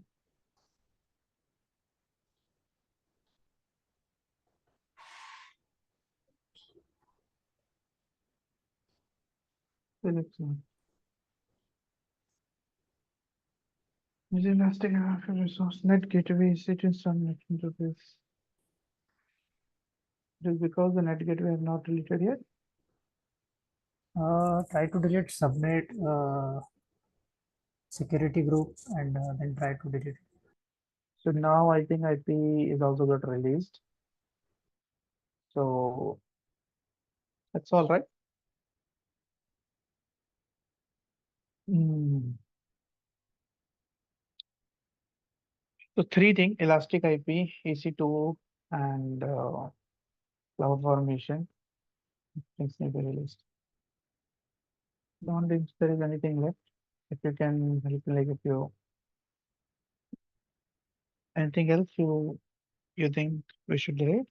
Selection. Is Elastic resource net gateway sit in some into this? It is because the net gateway is not deleted yet. Try to delete subnet security group and then try to delete it. So now I think IP is also got released. So that's all right. So three things: Elastic IP, EC2, and cloud formation. Things need to be released. Don't think there is anything left. If you can help, like if you anything else you think we should delete?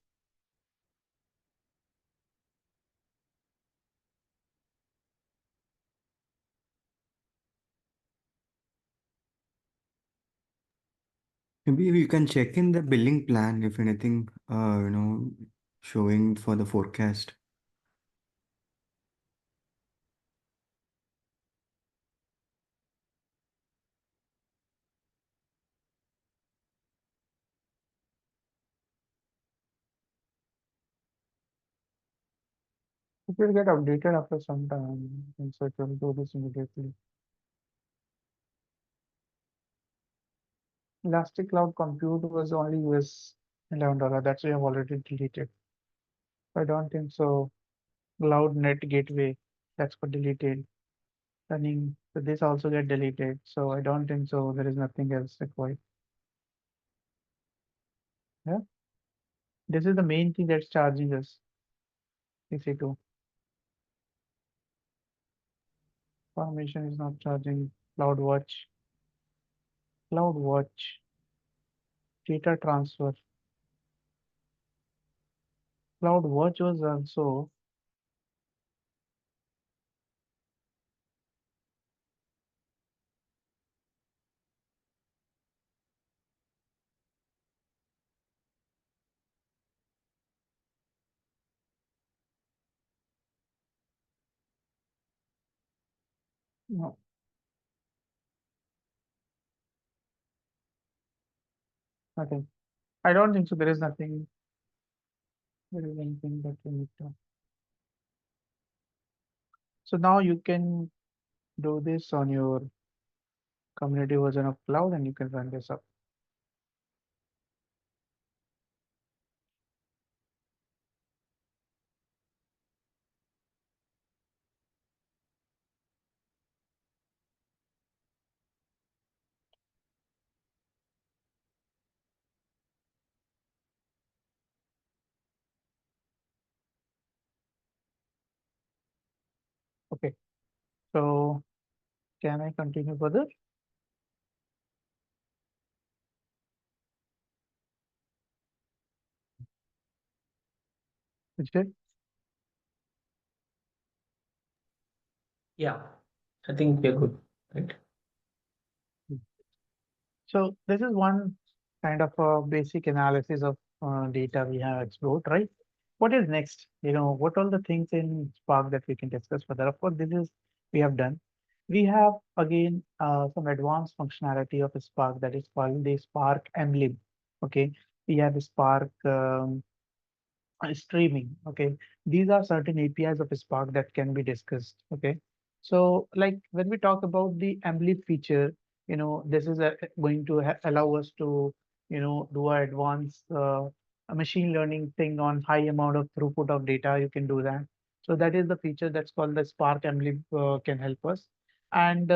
Maybe you can check in the billing plan if anything, showing for the forecast. It will get updated after some time, and so it will do this immediately. Elastic Cloud Compute was only US $11. That's why I've already deleted. I don't think so. Cloud Net Gateway, that's got deleted. Running, so this also get deleted. So I don't think so. There is nothing else required. Yeah. This is the main thing that's charging us. EC2. Formation is not charging. CloudWatch. CloudWatch. Data transfer. CloudWatch was also no. Nothing. I don't think so. There is nothing. There is anything that you need to. So now you can do this on your community version of cloud and you can run this up. Okay. So can I continue further? Okay. Yeah, I think we're good, right? So this is one kind of a basic analysis of data we have explored, right? What is next? What all the things in Spark that we can discuss further? Of course, this is we have done. We have again some advanced functionality of Spark that is called the Spark Emlib. Okay, we have Spark streaming. Okay, these are certain APIs of Spark that can be discussed. Okay, so like when we talk about the Emlib feature, this is going to allow us to do a advanced a machine learning thing on high amount of throughput of data. You can do that. So that is the feature that's called the Spark Emlib can help us. And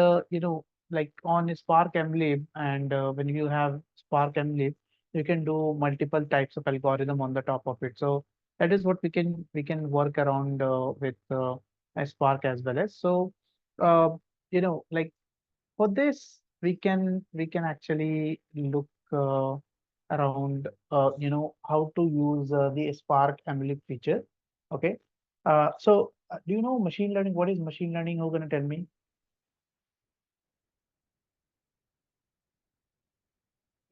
like on Spark Emlib, and when you have Spark Emlib, you can do multiple types of algorithm on the top of it. So that is what we can work around with Spark as well as. So uh, like for this we can actually look around how to use the Spark Emlib feature. Okay. So do you know machine learning? What is machine learning? Who's gonna tell me?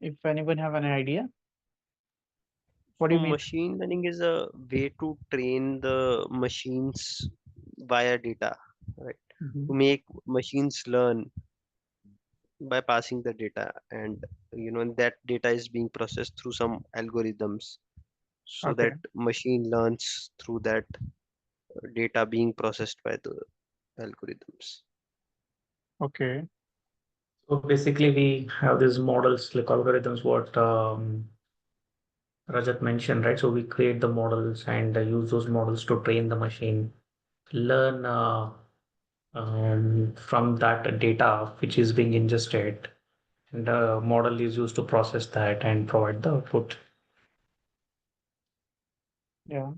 If anyone have an idea, what do you mean? Machine learning is a way to train the machines via data, right? To make machines learn by passing the data, and that data is being processed through some algorithms, so Okay. that machine learns through that data being processed by the algorithms. Okay. So basically, we have these models like algorithms, what Rajat mentioned, right? So we create the models and use those models to train the machine, learn from that data which is being ingested, and the model is used to process that and provide the output. Yeah.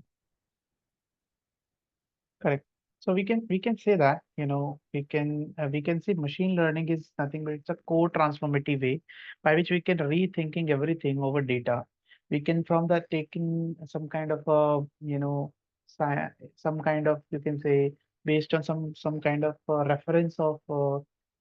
Correct. So we can say that, we can say machine learning is nothing but it's a core transformative way by which we can rethinking everything over data. We can from that taking some kind of some kind of, you can say, based on some kind of reference of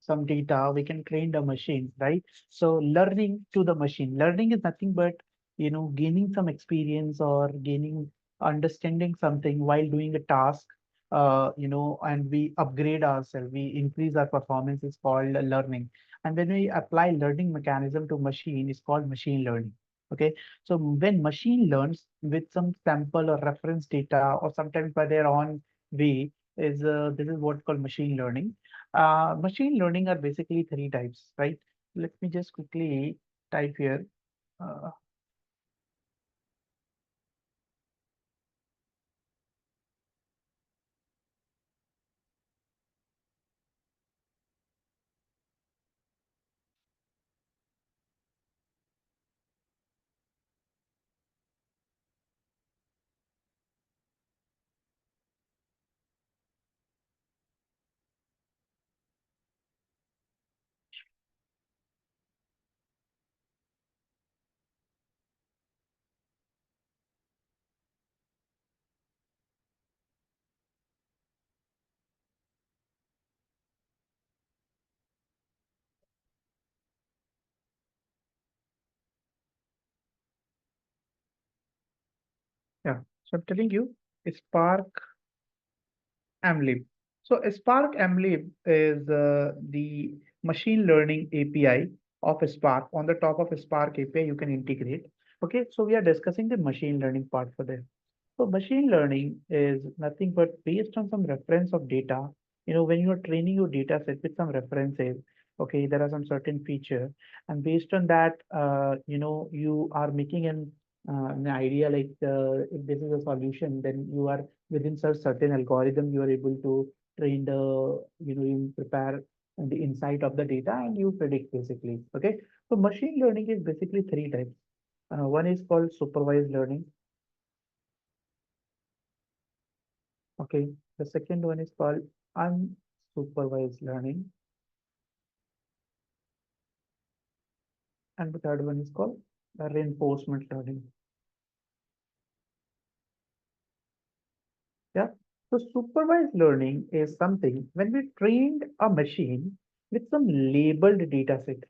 some data, we can train the machine, right? So learning to the machine, learning is nothing but gaining some experience or gaining understanding something while doing a task, and we upgrade ourselves, we increase our performance, is called learning. And when we apply learning mechanism to machine, it's called machine learning. Okay, so when machine learns with some sample or reference data, or sometimes by their own way, is this is what's called machine learning. Machine learning are basically three types, right? Let me just quickly type here. Uh, yeah, so I'm telling you, Spark mlib. So Spark mlib is the machine learning API of Spark. On the top of Spark API, you can integrate. Okay, so we are discussing the machine learning part for this. So machine learning is nothing but based on some reference of data. When you are training your data set with some references, okay, there are some certain feature, and based on that, you are making an idea like if this is a solution, then you are within such certain algorithm, you are able to train you prepare the insight of the data and you predict basically. Okay, so machine learning is basically three types. One is called supervised learning. Okay, the second one is called unsupervised learning, and the third one is called reinforcement learning. Yeah. So supervised learning is something when we trained a machine with some labeled data set,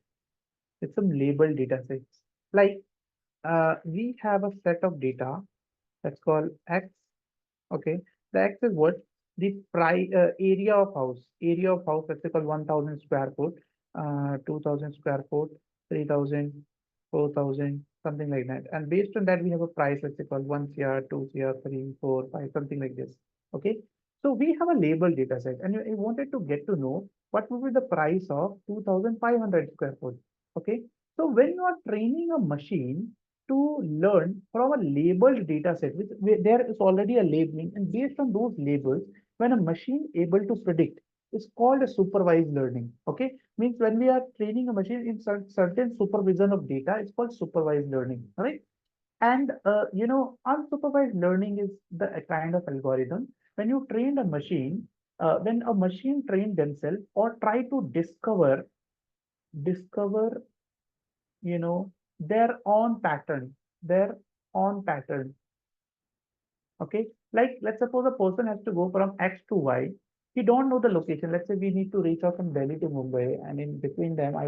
with some labeled data sets. Like we have a set of data that's called X. Okay, the X is what? The area of house, let's say called 1000 square foot, 2000 square foot, 3000, 4000, something like that. And based on that, we have a price, let's say called 1 CR, 2 CR, 3, 4, 5, something like this. Okay, so we have a label data set, and I wanted to get to know what would be the price of 2500 square foot. Okay, so when you are training a machine to learn from a labeled data set, there is already a labeling, and based on those labels, when a machine able to predict, it's called a supervised learning. Okay, means when we are training a machine in certain supervision of data, it's called supervised learning. All right, and unsupervised learning is the a kind of algorithm when you train a machine, when a machine train themselves or try to discover their own pattern, their own pattern. Okay, like let's suppose a person has to go from X to Y, You don't know the location. Let's say we need to reach out from Delhi to Mumbai, and in between them, I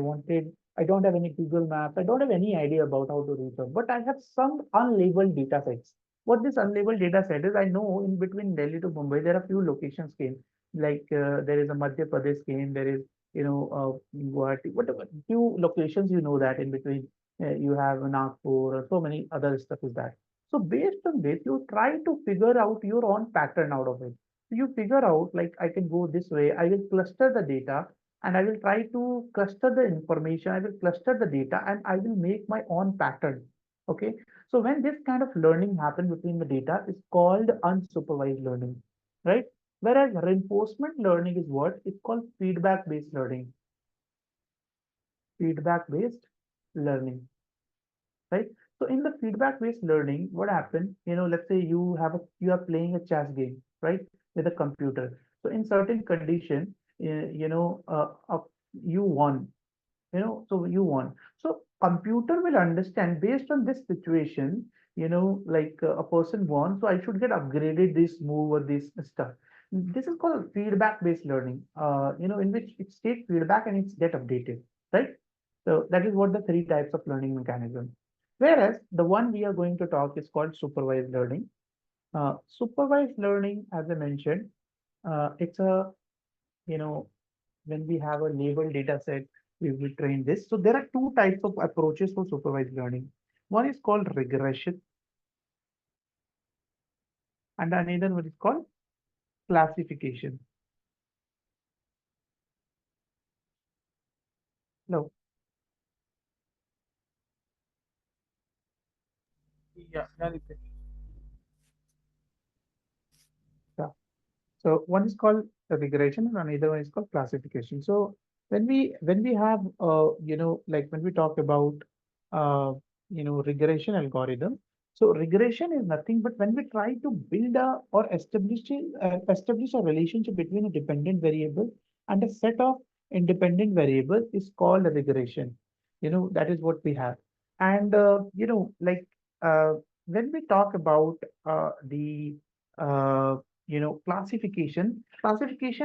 don't have any Google Maps, I don't have any idea about how to reach out, but I have some unlabeled data sets. What this unlabeled data set is, I know in between Delhi to Mumbai, there are few locations came, like there is a Madhya Pradesh came, there is, Guwahati, whatever, few locations, that in between, you have Nagpur, or so many other stuff is that. So based on this, you try to figure out your own pattern out of it. You figure out, like, I can go this way, I will cluster the data, and I will try to cluster the information, I will cluster the data, and I will make my own pattern. Okay. So when this kind of learning happen between the data is called unsupervised learning, right? Whereas reinforcement learning is what? It's called feedback based learning. Feedback based learning, right? So in the feedback based learning, what happened, let's say you are playing a chess game, right, with a computer. So in certain condition, you won, so you won. So computer will understand based on this situation, like a person won, so I should get upgraded this move or this stuff. This is called feedback based learning, in which it takes feedback and it's get updated, right? So that is what the three types of learning mechanism. Whereas the one we are going to talk is called supervised learning. Supervised learning, as I mentioned, it's a, when we have a labeled data set, we will train this. So there are two types of approaches for supervised learning. One is called regression, and another one is called classification. No. Yeah, Ritesh. Yeah. So one is called regression and another one is called classification. So when we have like when we talk about regression algorithm, so regression is nothing but when we try to build or establish a relationship between a dependent variable and a set of independent variables is called a regression. That is what we have. And like when we talk about the uh, classification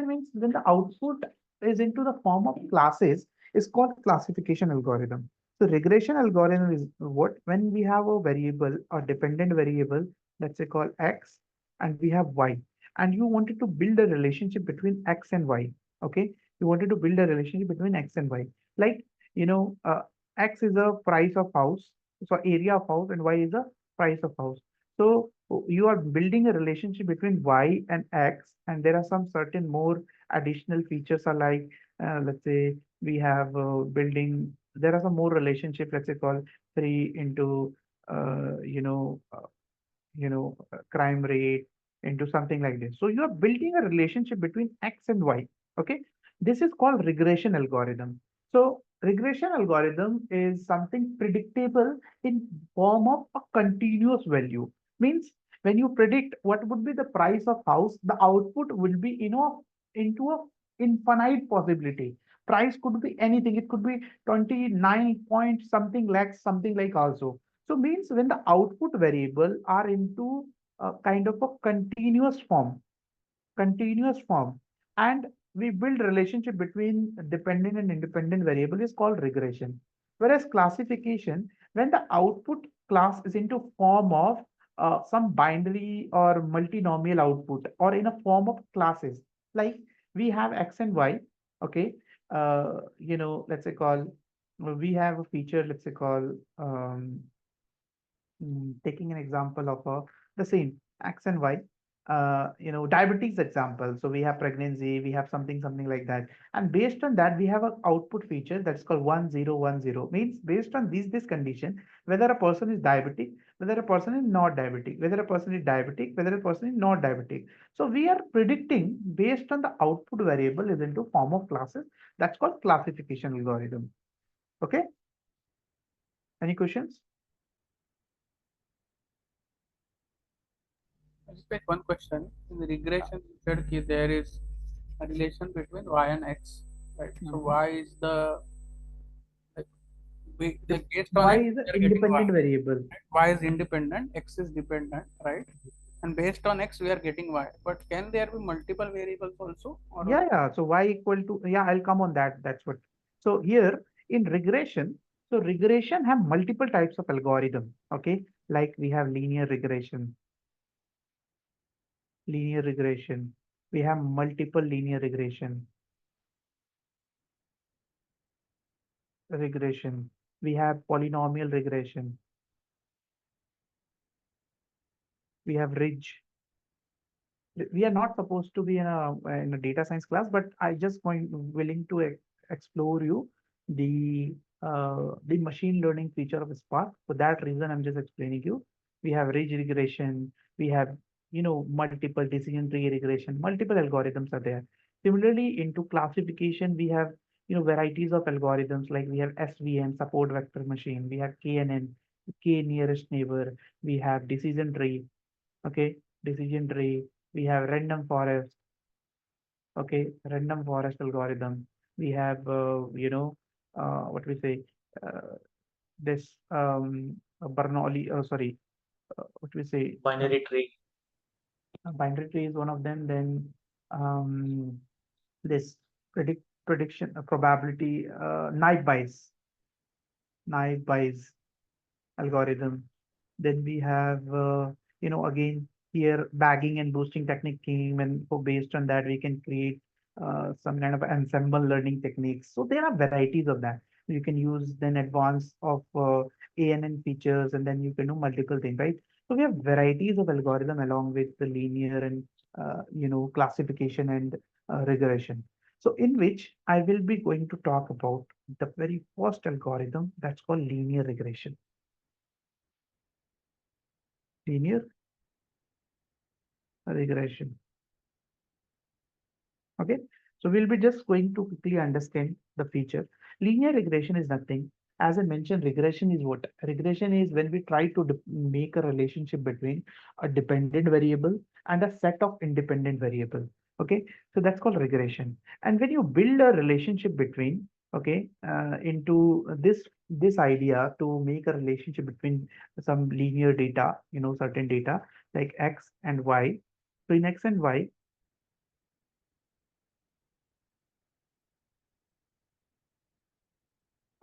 means when the output is into the form of classes is called classification algorithm. So regression algorithm is what? When we have a variable, a dependent variable, let's say called X, and we have Y, and you wanted to build a relationship between X and Y. Okay. You wanted to build a relationship between X and Y. Like, you know, uh, X is a price of house, so area of house, and Y is a price of house. So you are building a relationship between Y and X, and there are some certain more additional features are like, let's say we have there are some more relationship, let's say called 3 into, crime rate into something like this. So you are building a relationship between X and Y. Okay. This is called regression algorithm. So regression algorithm is something predictable in form of a continuous value. Means when you predict what would be the price of house, the output will be, into a infinite possibility. Price could be anything. It could be 29 point something lakhs, something like also. So means when the output variable are into a kind of a continuous form, and we build relationship between dependent and independent variable is called regression. Whereas classification, when the output class is into form of some binary or multinomial output or in a form of classes, like we have X and Y. Okay. Let's say call, we have a feature, let's say call, taking an example of the same X and Y, diabetes example. So we have pregnancy, we have something like that. And based on that, we have an output feature that's called 1010. Means based on this condition, whether a person is diabetic, whether a person is not diabetic, whether a person is diabetic, whether a person is not diabetic. So we are predicting based on the output variable is into form of classes. That's called classification algorithm. Okay. Any questions? I just make one question. In the regression, you said that there is a relation between y and x, right? So y is the based on Y x, is an we are getting y. independent variable. Right? Y is independent, x is dependent, right? and based on x we are getting y. But can there be multiple variables also? Or Yeah. So y equal to, yeah, I'll come on that. That's what. So here in regression, so regression have multiple types of algorithm. Okay, like we have linear regression. We have multiple linear regression. We have polynomial regression. We have ridge. We are not supposed to be in a data science class, but I just willing to explore you the machine learning feature of Spark. For that reason, I'm just explaining you. We have ridge regression. We have multiple decision tree regression. Multiple algorithms are there. Similarly, into classification, we have varieties of algorithms, like we have SVM, support vector machine. We have KNN, K nearest neighbor. We have decision tree. Okay, decision tree. We have random forest. Okay, random forest algorithm. We have what we say, this Bernoulli, sorry, what we say, Binary tree. binary tree is one of them. Then this prediction probability, naive Bayes algorithm. Then we have, again here bagging and boosting technique came, and so based on that we can create some kind of ensemble learning techniques. So there are varieties of that. You can use then advance of ANN features, and then you can do multiple things, right? So we have varieties of algorithm along with the linear and classification and regression. So in which I will be going to talk about the very first algorithm, that's called linear regression. Linear regression. Okay, so we'll be just going to quickly understand the feature. Linear regression is nothing. As I mentioned, regression is what? Regression is when we try to make a relationship between a dependent variable and a set of independent variable. Okay, so that's called regression. And when you build a relationship between, okay, into this idea to make a relationship between some linear data, certain data like x and y. So in x and y,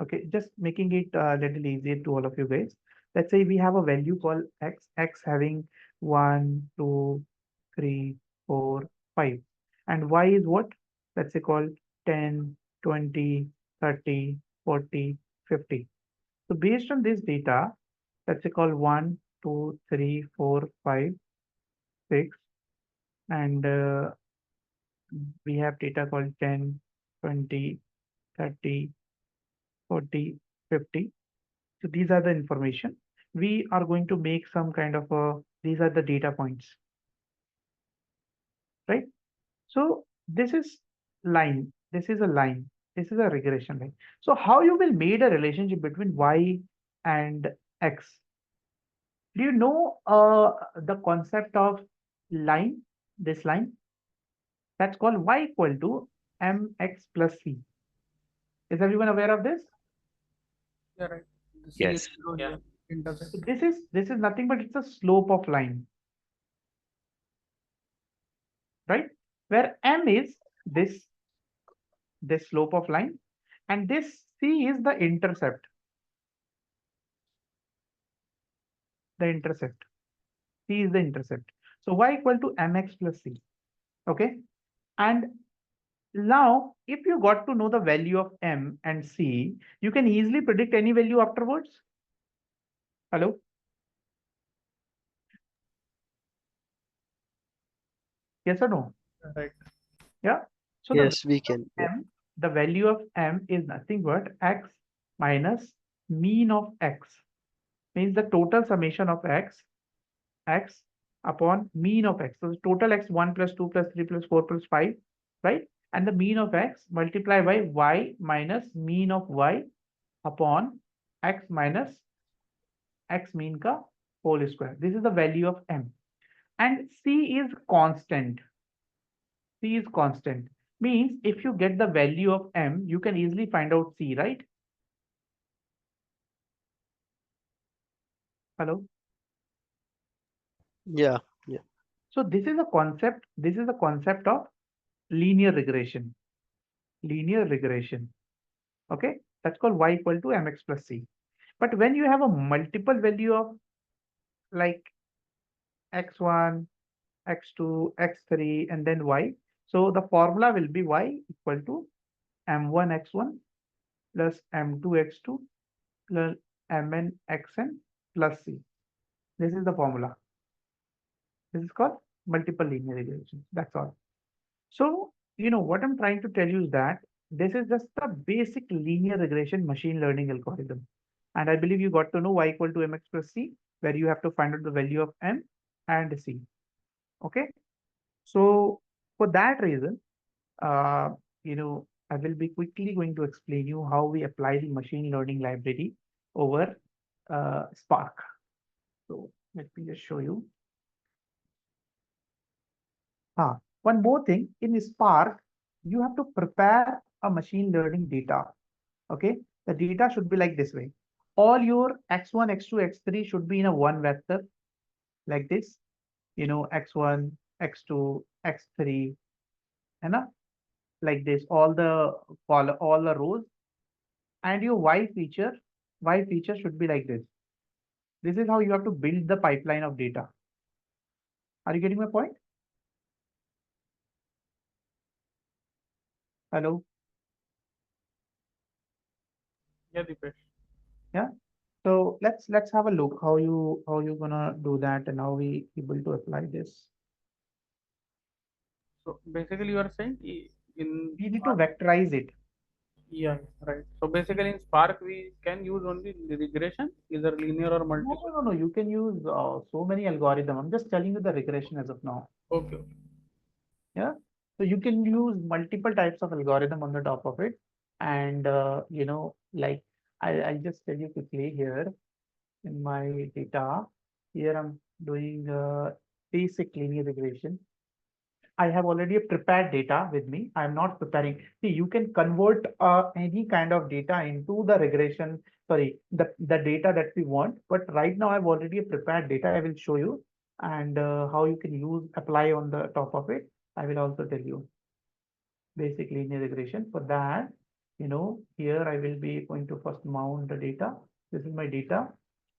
okay, just making it a little easier to all of you guys. Let's say we have a value called x having 1, 2, 3, 4, 5. And y is what? Let's say called 10, 20, 30, 40, 50. So based on this data, let's say called 1, 2, 3, 4, 5, 6, and we have data called 10, 20, 30, 40, 50. So these are the information. We are going to make some kind of these are the data points, right? So this is line. This is a line. This is a regression line. So how you will make a relationship between y and x? Do you know the concept of line? This line, that's called y equal to mx plus c. Is everyone aware of this? yeah, right. The C Yes. is 0 here. Intersect. So this is nothing but it's a slope of line, right? Where m is this slope of line, and this c is the intercept. C is the intercept. So y equal to mx plus c. Okay, and now if you got to know the value of m and c, you can easily predict any value afterwards. Hello? Yes or no? Right. Yeah. So Yes, we can. Yeah. the value of m is nothing but x minus mean of x, means the total summation of x upon mean of x. So the total x 1 plus 2 plus 3 plus 4 plus 5, right? And the mean of x multiplied by y minus mean of y upon x minus x mean ka whole square. This is the value of m. And c is constant. C is constant. Means if you get the value of m, you can easily find out c, right? Hello? Yeah. So this is a concept. This is the concept of linear regression. Linear regression. Okay, that's called y equal to mx plus c. But when you have a multiple value of like x1, x2, x3, and then y, so the formula will be y equal to m1 x1 plus m2 x2 plus mn xn plus c. This is the formula. This is called multiple linear regression. That's all. So, what I'm trying to tell you is that this is just the basic linear regression machine learning algorithm. And I believe you got to know y equal to mx plus c, where you have to find out the value of m and c. Okay. So for that reason, uh, I will be quickly going to explain you how we apply the machine learning library over Spark. So let me just show you. One more thing, in Spark, you have to prepare a machine learning data. Okay, the data should be like this way. All your x1, x2, x3 should be in a one vector like this. X1, x2, x3, and like this. All the rows, and your y feature should be like this. This is how you have to build the pipeline of data. Are you getting my point? Hello. Yeah, Dipesh. Yeah. So let's have a look how you gonna do that and how we able to apply this. So basically, you are saying We need to vectorize it. Yeah, right. So basically, in Spark, we can use only regression, either linear or multiple. No. You can use so many algorithms. I'm just telling you the regression as of now. Okay. Yeah. So you can use multiple types of algorithm on the top of it. And, like I'll just tell you quickly here in my data. Here I'm doing basic linear regression. I have already prepared data with me. I'm not preparing. See, you can convert any kind of data into the regression, sorry, the data that we want. But right now I've already prepared data. I will show you and how you can apply on the top of it. I will also tell you basic linear regression. For that, here I will be going to first mount the data. This is my data.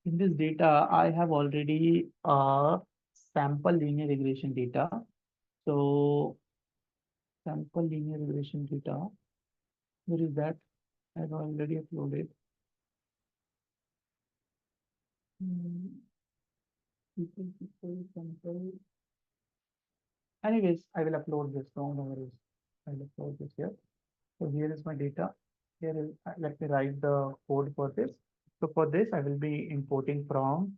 In this data, I have already sample linear regression data. So sample linear regression data. Where is that? I've already uploaded. Sample. Anyways, I will upload this. No worries. I'll upload this here. So here is my data. Here is, let me write the code for this. So for this, I will be importing from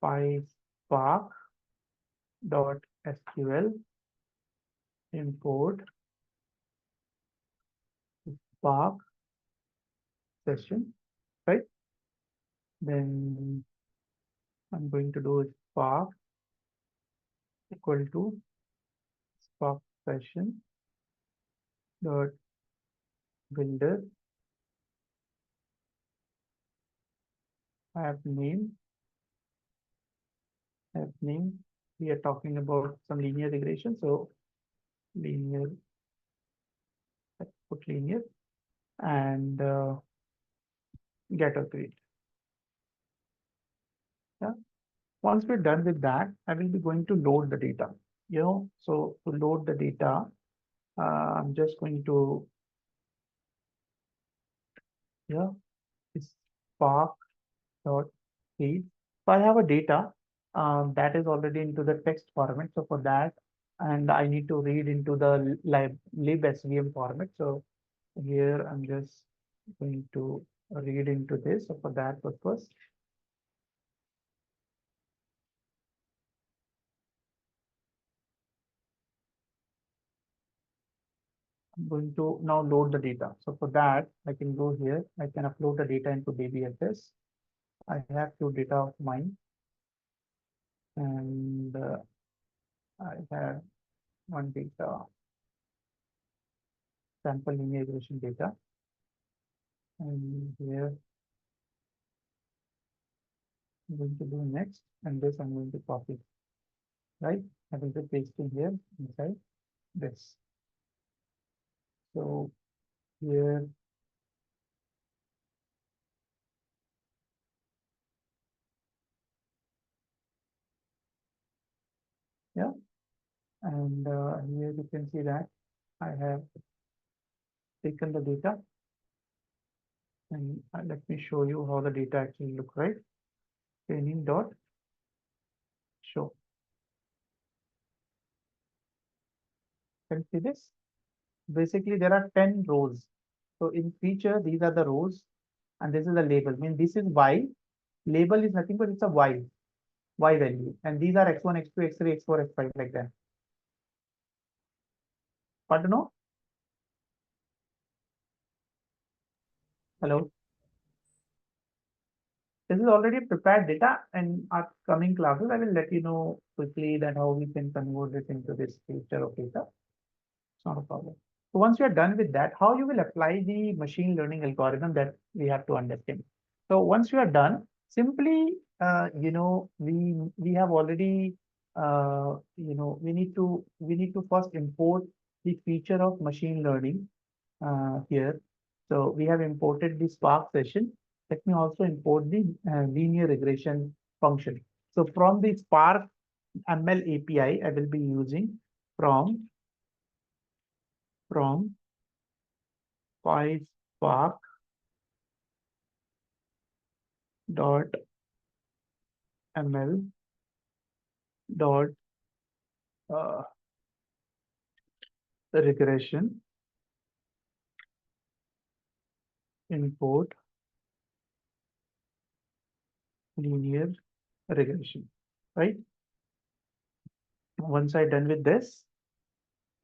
PySpark .sql import Spark session, right? Then I'm going to do Spark equal to Spark session dot builder app name. We are talking about some linear regression. So linear, let's put linear and get a grade. Yeah. Once we're done with that, I will be going to load the data. So to load the data, I'm just going to Spark dot read. So I have a data that is already into the text format. So for that, and I need to read into the libsvm format. So here I'm just going to read into this. So for that purpose, I'm going to now load the data. So for that, I can go here. I can upload the data into DBFS. I have two data of mine, and I have one data sample linear regression data, and here I'm going to do next, and this I'm going to copy. right? I will be pasting here inside this. So here yeah, and here you can see that I have taken the data, and let me show you how the data actually look, right? Training dot show. Can you see this? Basically, there are 10 rows. So in feature, these are the rows, and this is the label. I mean, this is y. Label is nothing but it's a y value, and these are x1, x2, x3, x4, x5 like that. But no. Hello. This is already prepared data, and our coming classes, I will let you know quickly that how we can convert this into this feature of data. It's not a problem. So once you are done with that, how you will apply the machine learning algorithm, that we have to understand. So once you are done, simply, we have already, we need to first import the feature of machine learning here. So we have imported the Spark session. Let me also import the linear regression function. So from the Spark ML API, I will be using from PySpark dot ML dot regression import linear regression, right? Once I'm done with this,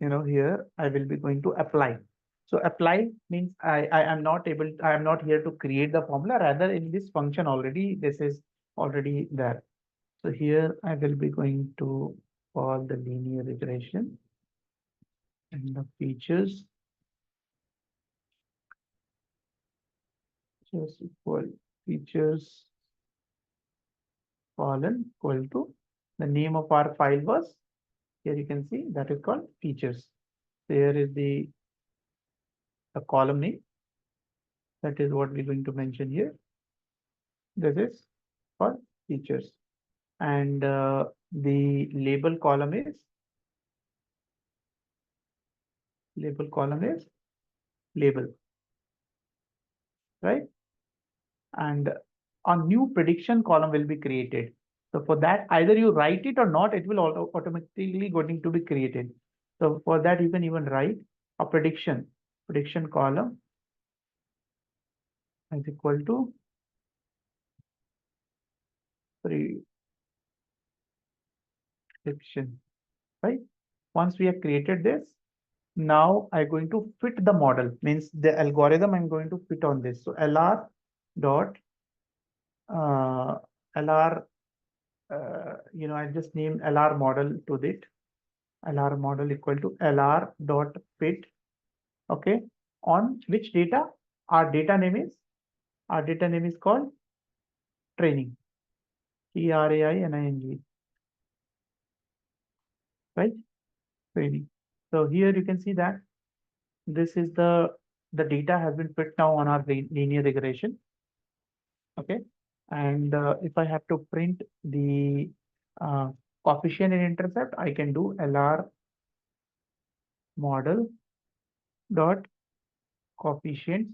here I will be going to apply. So apply means I am not here to create the formula, rather in this function already, this is already there. So here I will be going to call the linear regression and the features just equal features colon equal to the name of our file was, here you can see that is called features. There is the column name. That is what we're going to mention here. This is for features. And the label column is label, right? And a new prediction column will be created. So for that, either you write it or not, it will automatically going to be created. So for that, you can even write a prediction column is equal to prediction, right? Once we have created this, now I'm going to fit the model, means the algorithm I'm going to fit on this. So LR dot LR, I just named LR model to it. LR model equal to LR dot fit. Okay. On which data? Our data name is called training. TRAINING. Right? Training. So here you can see that this is the data has been fit now on our linear regression. Okay. And if I have to print the coefficient and intercept, I can do LR model dot coefficients.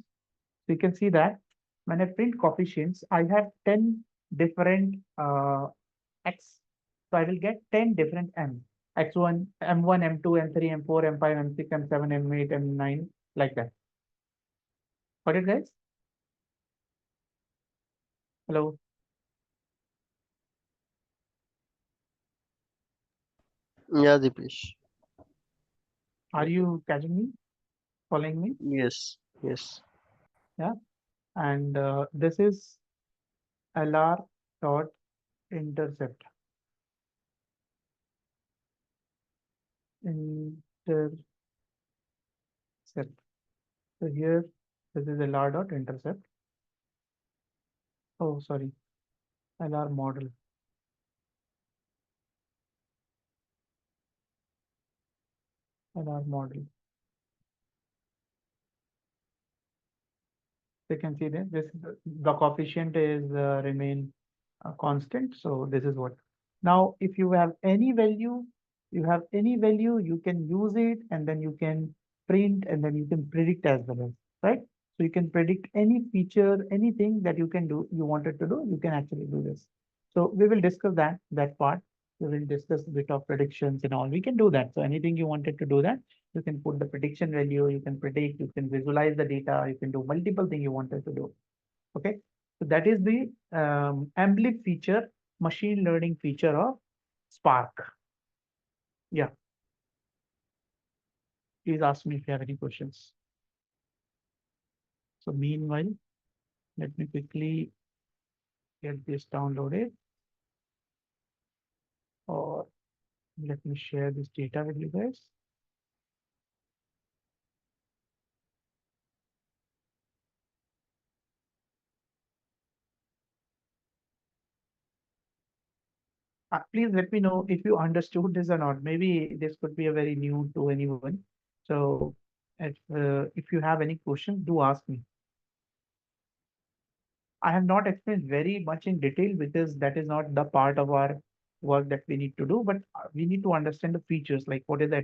So you can see that when I print coefficients, I have 10 different x. So I will get 10 different m. X1, M1, M2, M3, M4, M5, M6, M7, M8, M9, like that. Got it, guys? Hello. Yeah, Dipesh. Are you catching me? Following me? Yes. Yes. Yeah. And this is LR dot intercept. Intercept. So here, this is LR dot intercept. Oh, sorry. LR model. in our model. You can see that the coefficient is remain constant. So this is what. Now, if you have any value, you can use it, and then you can print, and then you can predict as well, right? So you can predict any feature, anything that you can do, you wanted to do, you can actually do this. So we will discuss that part. We will discuss a bit of predictions and all. We can do that. So anything you wanted to do that, you can put the prediction value, you can predict, you can visualize the data, you can do multiple things you wanted to do. Okay. So that is the amblit feature, machine learning feature of Spark. Yeah. Please ask me if you have any questions. So meanwhile, let me quickly get this downloaded, or let me share this data with you guys. Please let me know if you understood this or not. Maybe this could be a very new to anyone. So if you have any questions, do ask me. I have not explained very much in detail because that is not the part of our work that we need to do, but we need to understand the features, like what is the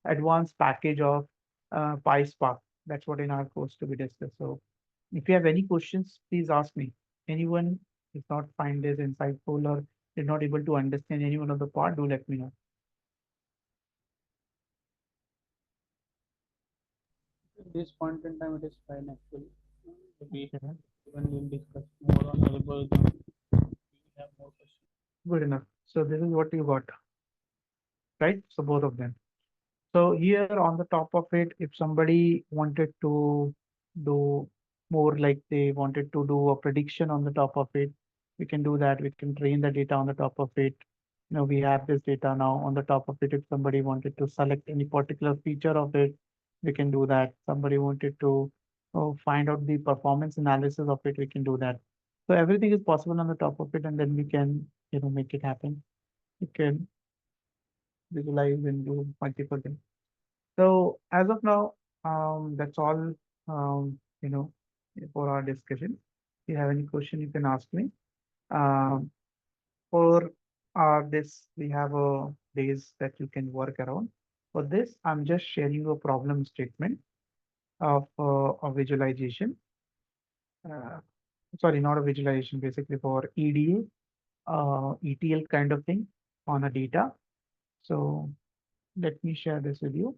advanced package of PySpark. That's what in our course to be discussed. So if you have any questions, please ask me. Anyone is not find this insightful or is not able to understand any one of the part, do let me know. At this point in time, it is fine actually. Maybe Okay. when we'll discuss more on algorithm, we have more questions. Good enough. So this is what you got, right? So both of them. So here on the top of it, if somebody wanted to do more, like they wanted to do a prediction on the top of it, we can do that. We can train the data on the top of it. We have this data now on the top of it. If somebody wanted to select any particular feature of it, we can do that. Somebody wanted to find out the performance analysis of it, we can do that. So everything is possible on the top of it, and then we can, make it happen. We can visualize and do multiple things. So as of now, that's all, for our discussion. If you have any question, you can ask me. Um, for this, we have days that you can work around. For this, I'm just sharing a problem statement of a visualization. Sorry, not a visualization, basically for EDA, ETL kind of thing on a data. So let me share this with you.